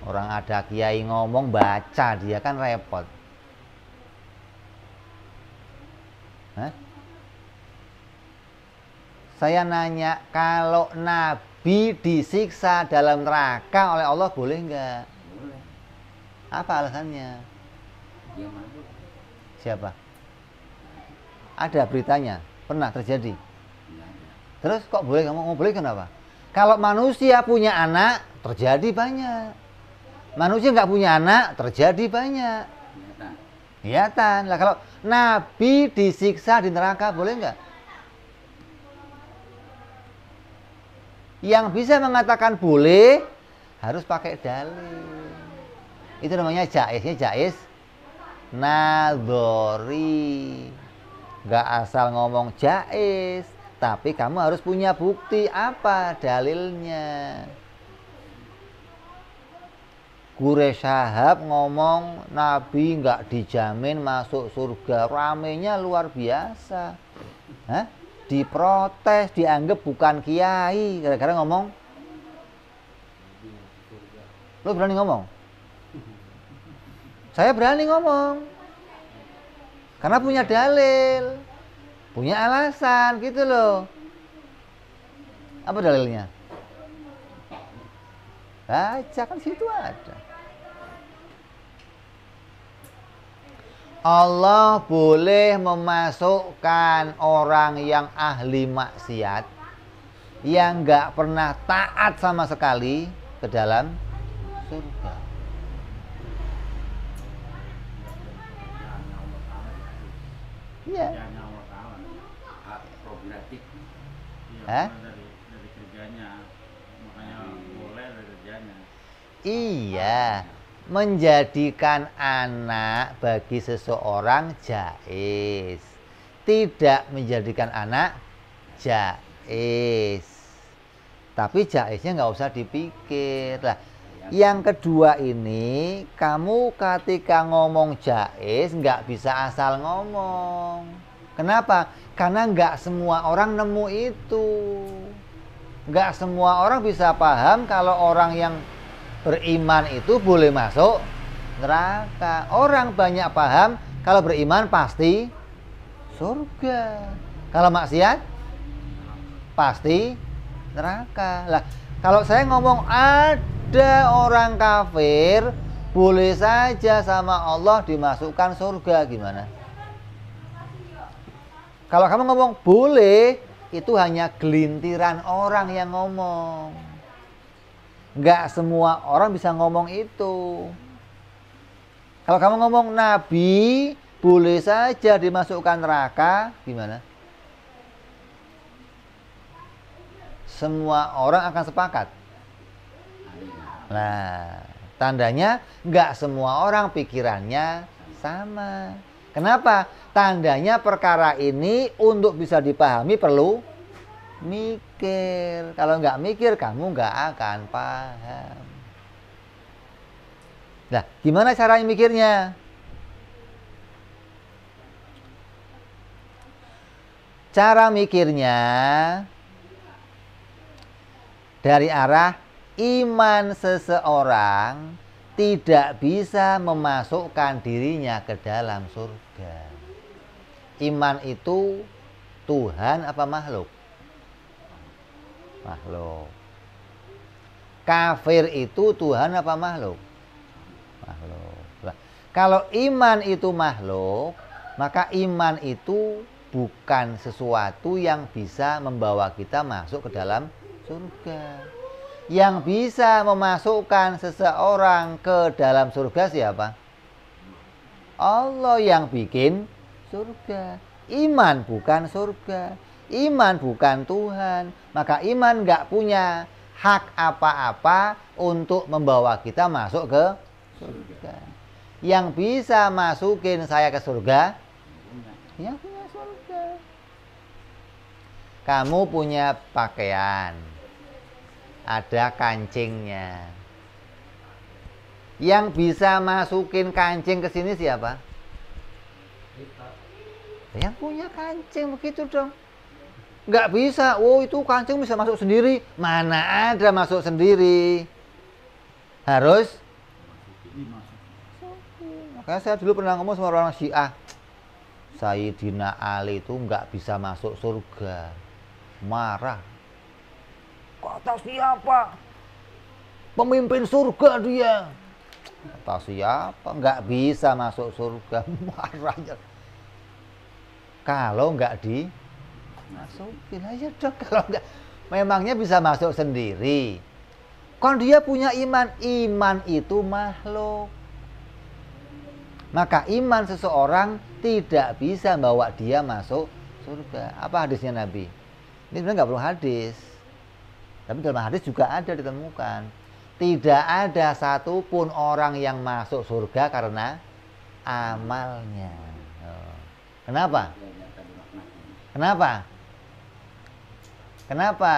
S1: Orang ada kiai ngomong baca dia kan repot. Hah? Saya nanya, kalau Nabi disiksa dalam neraka oleh Allah boleh nggak?
S2: Boleh.
S1: Apa alasannya?
S2: Dia masuk.
S1: Siapa? Ada beritanya, pernah terjadi.
S2: Iya, ada.
S1: Terus kok boleh, kamu mau boleh kenapa? Kalau manusia punya anak terjadi banyak. Manusia nggak punya anak terjadi banyak.
S2: Kelihatan.
S1: Kelihatan lah. Kalau Nabi disiksa di neraka boleh nggak? Yang bisa mengatakan boleh harus pakai dalil. Itu namanya jaiznya jaiz nadhori. Nggak asal ngomong jaiz, tapi kamu harus punya bukti apa dalilnya. Gure Syahab ngomong Nabi nggak dijamin masuk surga, ramenya luar biasa. Hah? Diprotes, dianggap bukan kiai, gara-gara ngomong. Lo berani ngomong? Saya berani ngomong, karena punya dalil, punya alasan gitu loh. Apa dalilnya? Baca kan situ ada. Allah boleh memasukkan orang yang ahli maksiat, yang nggak pernah taat sama sekali ke dalam surga. Iya.
S2: Hak prerogatif.
S1: Hah?
S3: Dari kerjanya, makanya boleh dari kerjanya.
S1: Iya, menjadikan anak bagi seseorang jaiz, tidak menjadikan anak jaiz. Tapi jaiznya nggak usah dipikir lah. Yang kedua ini, kamu ketika ngomong jaiz nggak bisa asal ngomong. Kenapa? Karena nggak semua orang nemu itu. Nggak semua orang bisa paham kalau orang yang beriman itu boleh masuk neraka. Orang banyak paham kalau beriman pasti surga, kalau maksiat pasti neraka. Lah, kalau saya ngomong ada orang kafir boleh saja sama Allah dimasukkan surga, gimana? Kalau kamu ngomong boleh, itu hanya gelintiran orang yang ngomong. Nggak semua orang bisa ngomong itu. Kalau kamu ngomong Nabi boleh saja dimasukkan neraka, gimana? Semua orang akan sepakat. Nah, tandanya nggak semua orang pikirannya sama. Kenapa? Tandanya perkara ini untuk bisa dipahami perlu mikir. Kalau nggak mikir, kamu nggak akan paham. Nah, gimana caranya mikirnya? Cara mikirnya dari arah iman seseorang tidak bisa memasukkan dirinya ke dalam surga. Iman itu Tuhan apa makhluk? Makhluk. Kafir itu Tuhan apa makhluk? Makhluk. Nah, kalau iman itu makhluk, maka iman itu bukan sesuatu yang bisa membawa kita masuk ke dalam surga. Yang bisa memasukkan seseorang ke dalam surga siapa? Allah yang bikin surga. Iman bukan surga. Iman bukan Tuhan. Maka iman gak punya hak apa-apa untuk membawa kita masuk ke surga. Yang bisa masukin saya ke surga, ya punya surga. Kamu punya pakaian, ada kancingnya. Yang bisa masukin kancing ke sini siapa? Yang punya kancing, begitu dong. Nggak bisa, oh itu kancing bisa masuk sendiri. Mana ada masuk sendiri. Harus. Makanya saya dulu pernah ngomong sama orang Syiah, Sayyidina Ali itu nggak bisa masuk surga. Marah. Kata siapa? Pemimpin surga dia. Kata siapa? Nggak bisa masuk surga. Marahnya. Kalau nggak dimasukin aja dong. Kalau nggak, memangnya bisa masuk sendiri. Kan dia punya iman. Iman itu makhluk. Maka iman seseorang tidak bisa bawa dia masuk surga. Apa hadisnya Nabi? Ini sebenarnya nggak perlu hadis. Tapi dalam hadis juga ada ditemukan. Tidak ada satupun orang yang masuk surga karena amalnya. Kenapa? Kenapa? Kenapa?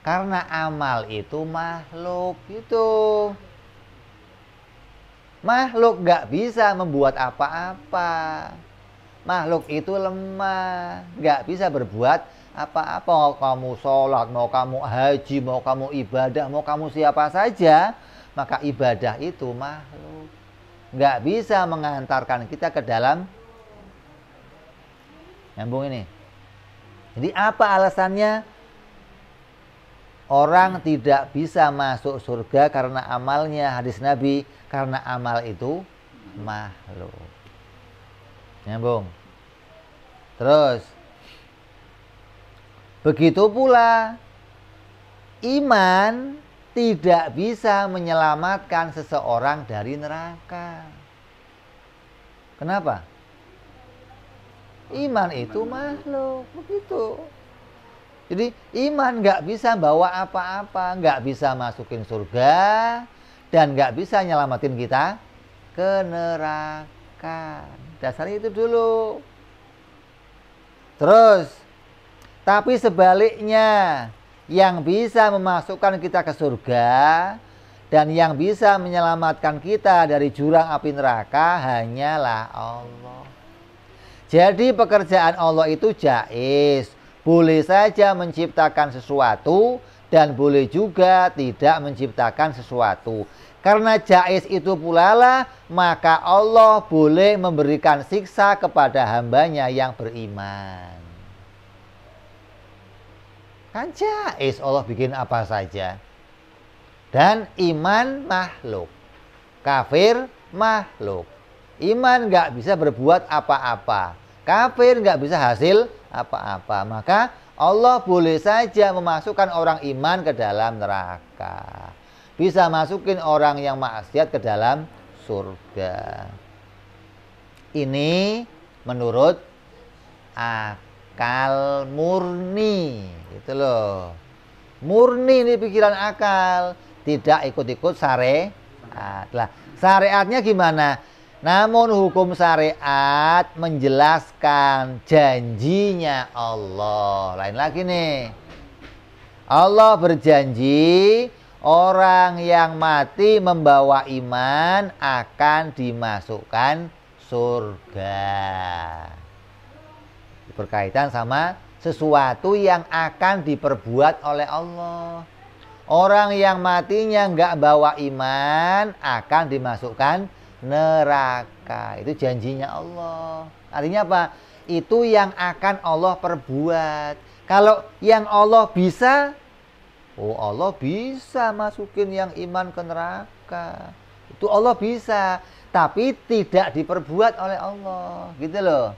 S1: Karena amal itu makhluk itu. Makhluk gak bisa membuat apa-apa. Makhluk itu lemah, gak bisa berbuat apa-apa. Mau kamu sholat, mau kamu haji, mau kamu ibadah, mau kamu siapa saja, maka ibadah itu makhluk. Gak bisa mengantarkan kita ke dalam. Nyambung ini. Jadi apa alasannya? Orang tidak bisa masuk surga karena amalnya. Hadis Nabi, karena amal itu makhluk. Nyambung. Terus, begitu pula iman tidak bisa menyelamatkan seseorang dari neraka. Kenapa? Iman itu makhluk, begitu. Jadi iman nggak bisa bawa apa-apa, nggak bisa masukin surga, dan nggak bisa nyelamatin kita ke neraka. Dasarnya itu dulu. Terus, tapi sebaliknya, yang bisa memasukkan kita ke surga dan yang bisa menyelamatkan kita dari jurang api neraka hanyalah Allah. Jadi pekerjaan Allah itu jaiz. Boleh saja menciptakan sesuatu dan boleh juga tidak menciptakan sesuatu. Karena jaiz itu pula lah, maka Allah boleh memberikan siksa kepada hambanya yang beriman. Kan jaiz Allah bikin apa saja. Dan iman makhluk. Kafir makhluk. Iman nggak bisa berbuat apa-apa. Kafir nggak bisa hasil apa-apa. Maka Allah boleh saja memasukkan orang iman ke dalam neraka. Bisa masukin orang yang maksiat ke dalam surga. Ini menurut akal murni. Gitu loh. Murni ini pikiran akal. Tidak ikut-ikut syariat. Lah, syariatnya gimana? Namun hukum syariat menjelaskan janjinya Allah. Lain lagi nih. Allah berjanji orang yang mati membawa iman akan dimasukkan surga. Berkaitan sama sesuatu yang akan diperbuat oleh Allah. Orang yang matinya nggak bawa iman akan dimasukkan neraka. Itu janjinya Allah. Artinya apa? Itu yang akan Allah perbuat. Kalau yang Allah bisa, oh Allah bisa masukin yang iman ke neraka. Itu Allah bisa, tapi tidak diperbuat oleh Allah. Gitu loh.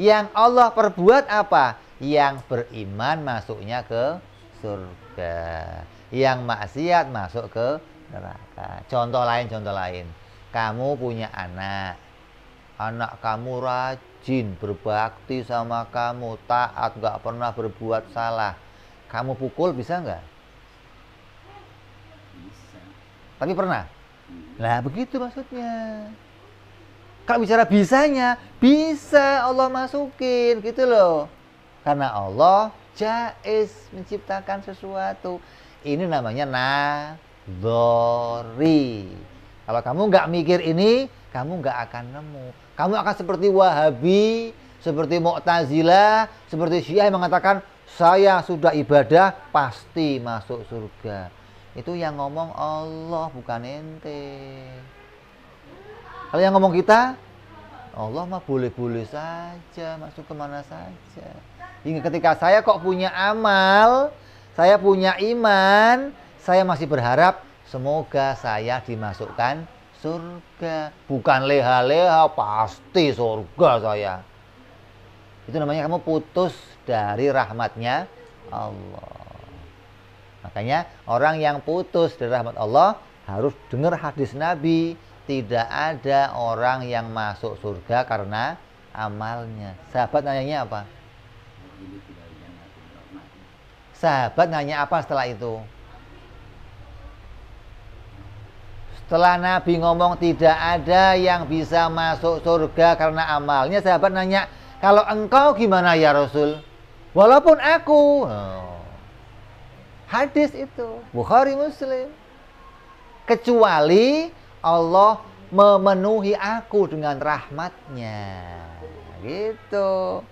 S1: Yang Allah perbuat apa? Yang beriman masuknya ke surga. Yang maksiat masuk ke neraka. Contoh lain. Kamu punya anak. Anak kamu rajin, berbakti sama kamu, taat, gak pernah berbuat salah. Kamu pukul bisa nggak?
S2: Bisa.
S1: Tapi pernah? Nah begitu maksudnya. Kalau bicara bisanya, bisa Allah masukin gitu loh. Karena Allah jaiz menciptakan sesuatu. Ini namanya nadzori. Kalau kamu nggak mikir ini, kamu nggak akan nemu. Kamu akan seperti Wahabi, seperti Mu'tazilah, seperti Syiah yang mengatakan saya sudah ibadah pasti masuk surga. Itu yang ngomong Allah, bukan ente. Kalau yang ngomong kita, Allah mah boleh-boleh saja, masuk kemana saja. Hingga ketika saya kok punya amal, saya punya iman, saya masih berharap semoga saya dimasukkan surga. Bukan leha-leha, pasti surga saya. Itu namanya kamu putus dari rahmatnya Allah. Makanya orang yang putus dari rahmat Allah harus dengar hadis Nabi. Tidak ada orang yang masuk surga karena amalnya. Sahabat nanyanya apa? Sahabat nanya apa setelah itu? Setelah Nabi ngomong tidak ada yang bisa masuk surga karena amalnya, sahabat nanya, kalau engkau gimana ya Rasul? Walaupun aku. Hadis itu Bukhari Muslim. Kecuali Allah memenuhi aku dengan rahmatnya. Gitu.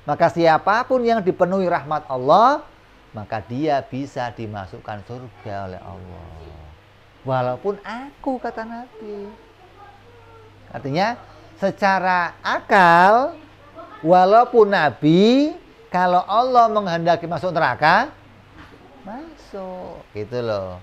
S1: Maka siapapun yang dipenuhi rahmat Allah, maka dia bisa dimasukkan surga oleh Allah. Walaupun aku, kata Nabi. Artinya secara akal, walaupun Nabi, kalau Allah menghendaki masuk neraka, masuk. Gitu loh.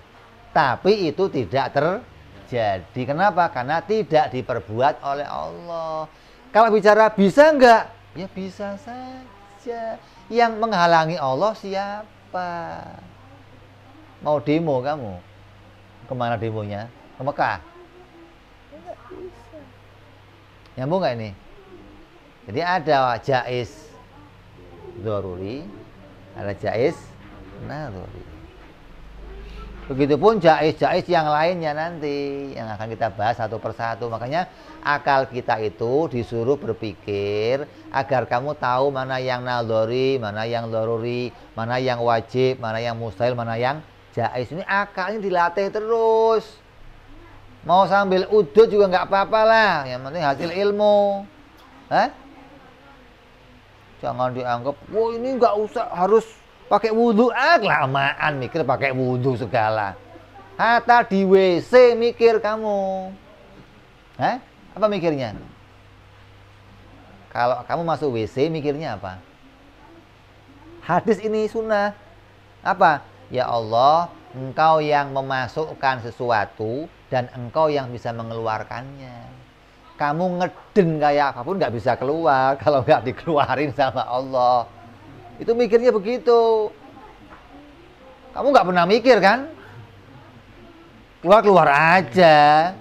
S1: Tapi itu tidak terjadi. Kenapa? Karena tidak diperbuat oleh Allah. Kalau bicara bisa enggak? Ya bisa saja. Yang menghalangi Allah siapa? Mau demo kamu? Kemana demonya? Ke Mekah? Enggak bisa. Nyambung nggak ini? Jadi ada jaiz dzaruri, ada jaiz nadzuri. Begitupun jaiz-jaiz yang lainnya nanti yang akan kita bahas satu persatu. Makanya akal kita itu disuruh berpikir agar kamu tahu mana yang nadzuri, mana yang dzaruri, mana yang wajib, mana yang mustahil, mana yang jaiz. Ini akalnya dilatih terus. Mau sambil udut juga nggak apa-apa lah. Yang penting hasil ilmu. Jangan dianggap, wah ini nggak usah harus pakai wudhu. Kelamaan mikir pakai wudhu segala. Hatta di WC mikir kamu. Apa mikirnya? Kalau kamu masuk WC mikirnya apa? Hadis ini sunnah. Apa? Ya Allah, engkau yang memasukkan sesuatu dan engkau yang bisa mengeluarkannya. Kamu ngeden kayak apapun nggak bisa keluar kalau nggak dikeluarin sama Allah. Itu mikirnya begitu. Kamu nggak pernah mikir kan? Keluar aja.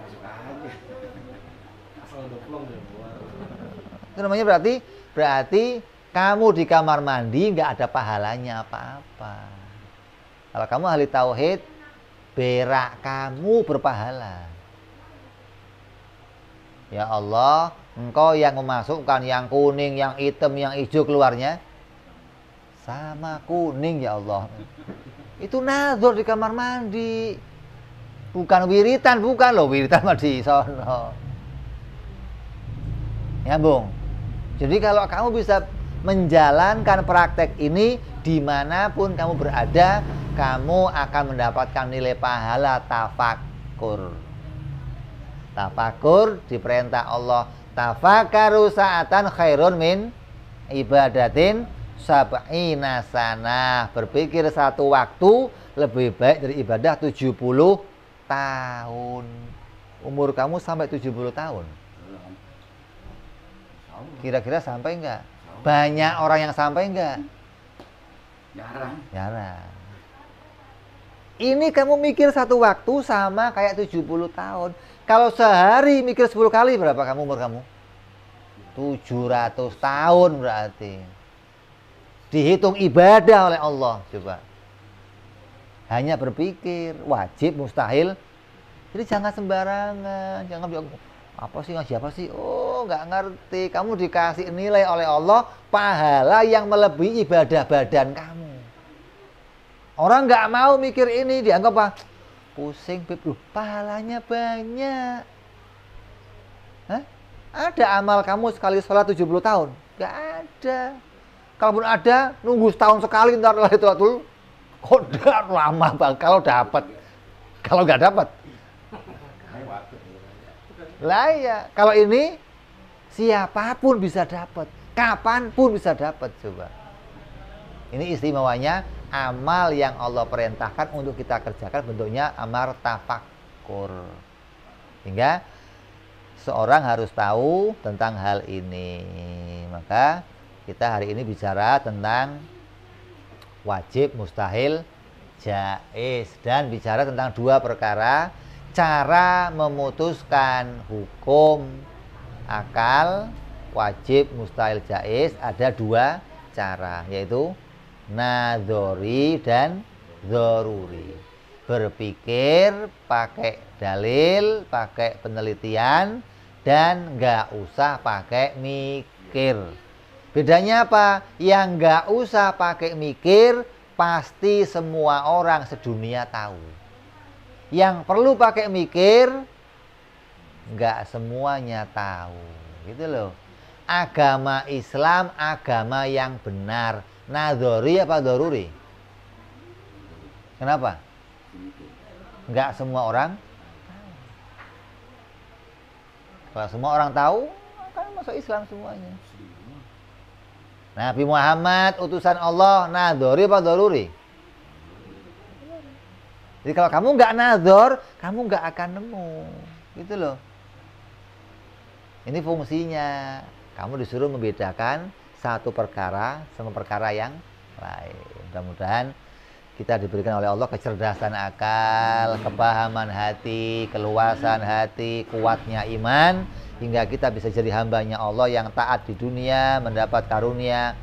S1: Itu namanya berarti kamu di kamar mandi nggak ada pahalanya apa-apa. Kalau kamu ahli tauhid, berak kamu berpahala. Ya Allah, Engkau yang memasukkan yang kuning, yang hitam, yang hijau keluarnya sama kuning ya Allah. Itu nazar di kamar mandi. Bukan wiritan, bukan loh, wiritan mah di sono. Nyambung. Jadi kalau kamu bisa menjalankan praktek ini dimanapun kamu berada, kamu akan mendapatkan nilai pahala tafakur. Tafakur diperintah Allah. Tafakaru sa'atan khairun min ibadatin sab'ina sanah. Berpikir satu waktu lebih baik dari ibadah 70 tahun. Umur kamu sampai 70 tahun. Kira-kira sampai enggak? Banyak orang yang sampai enggak? Jarang. Ini kamu mikir satu waktu sama kayak 70 tahun. Kalau sehari mikir 10 kali berapa kamu umur kamu? 700 tahun berarti. Dihitung ibadah oleh Allah, coba. Hanya berpikir, wajib, mustahil. Jadi jangan sembarangan, jangan bilang apa sih, ngaji apa sih? Oh, nggak ngerti. Kamu dikasih nilai oleh Allah pahala yang melebihi ibadah badan kamu. Orang nggak mau mikir ini, dianggap apa? Pusing, Beb. Pahalanya banyak. Hah? Ada amal kamu sekali sholat 70 tahun? Nggak ada. Kalaupun ada, nunggu setahun sekali ntar lah itu atul. Kok lama bang kalau dapat. Kalau nggak dapat. Lah ya, kalau ini siapapun bisa dapat, kapanpun bisa dapat, coba. Ini istimewanya amal yang Allah perintahkan untuk kita kerjakan bentuknya amal tafakkur. Sehingga seorang harus tahu tentang hal ini. Maka kita hari ini bicara tentang wajib, mustahil, jaiz, dan bicara tentang dua perkara. Cara memutuskan hukum akal, wajib, mustahil, jaiz ada dua cara, yaitu nadhori dan dzaruri. Berpikir pakai dalil, pakai penelitian, dan nggak usah pakai mikir. Bedanya apa? Yang nggak usah pakai mikir pasti semua orang sedunia tahu. Yang perlu pakai mikir nggak semuanya tahu, gitu loh. Agama Islam agama yang benar. Nadhori apa dzaruri? Kenapa? Nggak semua orang tahu. Kalau semua orang tahu, kan masuk Islam semuanya. Nabi Muhammad utusan Allah, nadhori apa dzaruri? Jadi kalau kamu nggak nadhor, kamu nggak akan nemu, gitu loh. Ini fungsinya. Kamu disuruh membedakan satu perkara sama perkara yang lain. Mudah-mudahan kita diberikan oleh Allah kecerdasan akal, kepahaman hati, keluasan hati, kuatnya iman, hingga kita bisa jadi hambanya Allah yang taat di dunia, mendapat karunia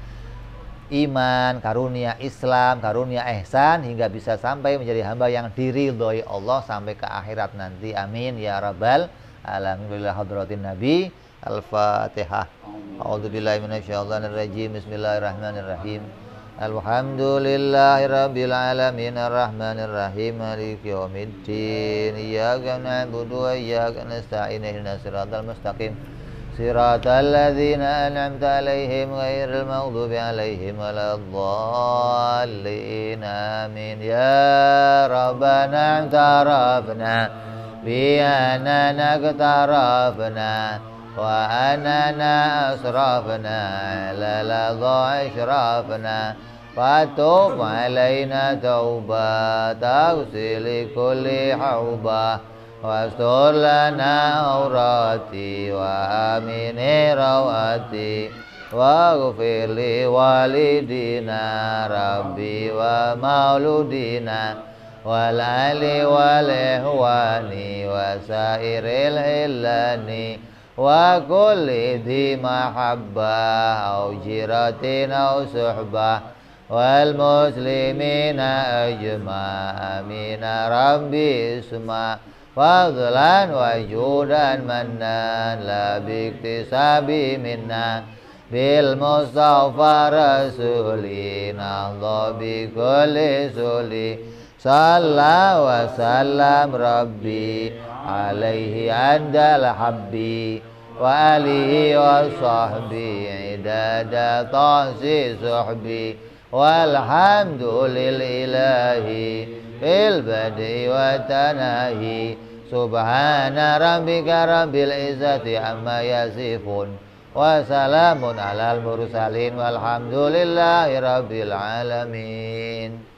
S1: iman, karunia Islam, karunia ihsan, hingga bisa sampai menjadi hamba yang diridhoi Allah sampai ke akhirat nanti. Amin ya rabbal alamin. Bila hadratin Nabi. Al-Fatihah. A'udzubillahi minasyaitonirrajim. Bismillahirrahmanirrahim. Alhamdulillahirabbil alamin arrahmanir rahim maliki yaumiddin. Iyyaka na'budu wa iyyaka nasta'in. Ihdinas siratal mustaqim. Siratal ladzina an'amta 'alaihim ghairil maghdubi 'alaihim waladdallin. Amin. Ya Rabbana i'tarafna bi annana iqtarafna wa annana asrafna 'ala ladha ashrafna fatub 'alaina tauba taghsil kulli hauba wastur lana aurati wa amini rawati wa ghfir li walidina rabbi wa mauludina wal ali wal ihwani wa sairil hillani wa kulli dhi mahabbah au jiratin au suhbah wal muslimina ajma amina rabbi isma فضلا وجودا منا لا باكتساب منا بالمصطفى رسولنا الله بكل سولي صلى وسلم ربي عليه عند الحبي وآله وصحبه عداد طاسي صحبي والحمد لله في البدء والتناهي سبحان ربك رب العزة عما يصفون وسلام على المرسلين والحمد لله رب العالمين.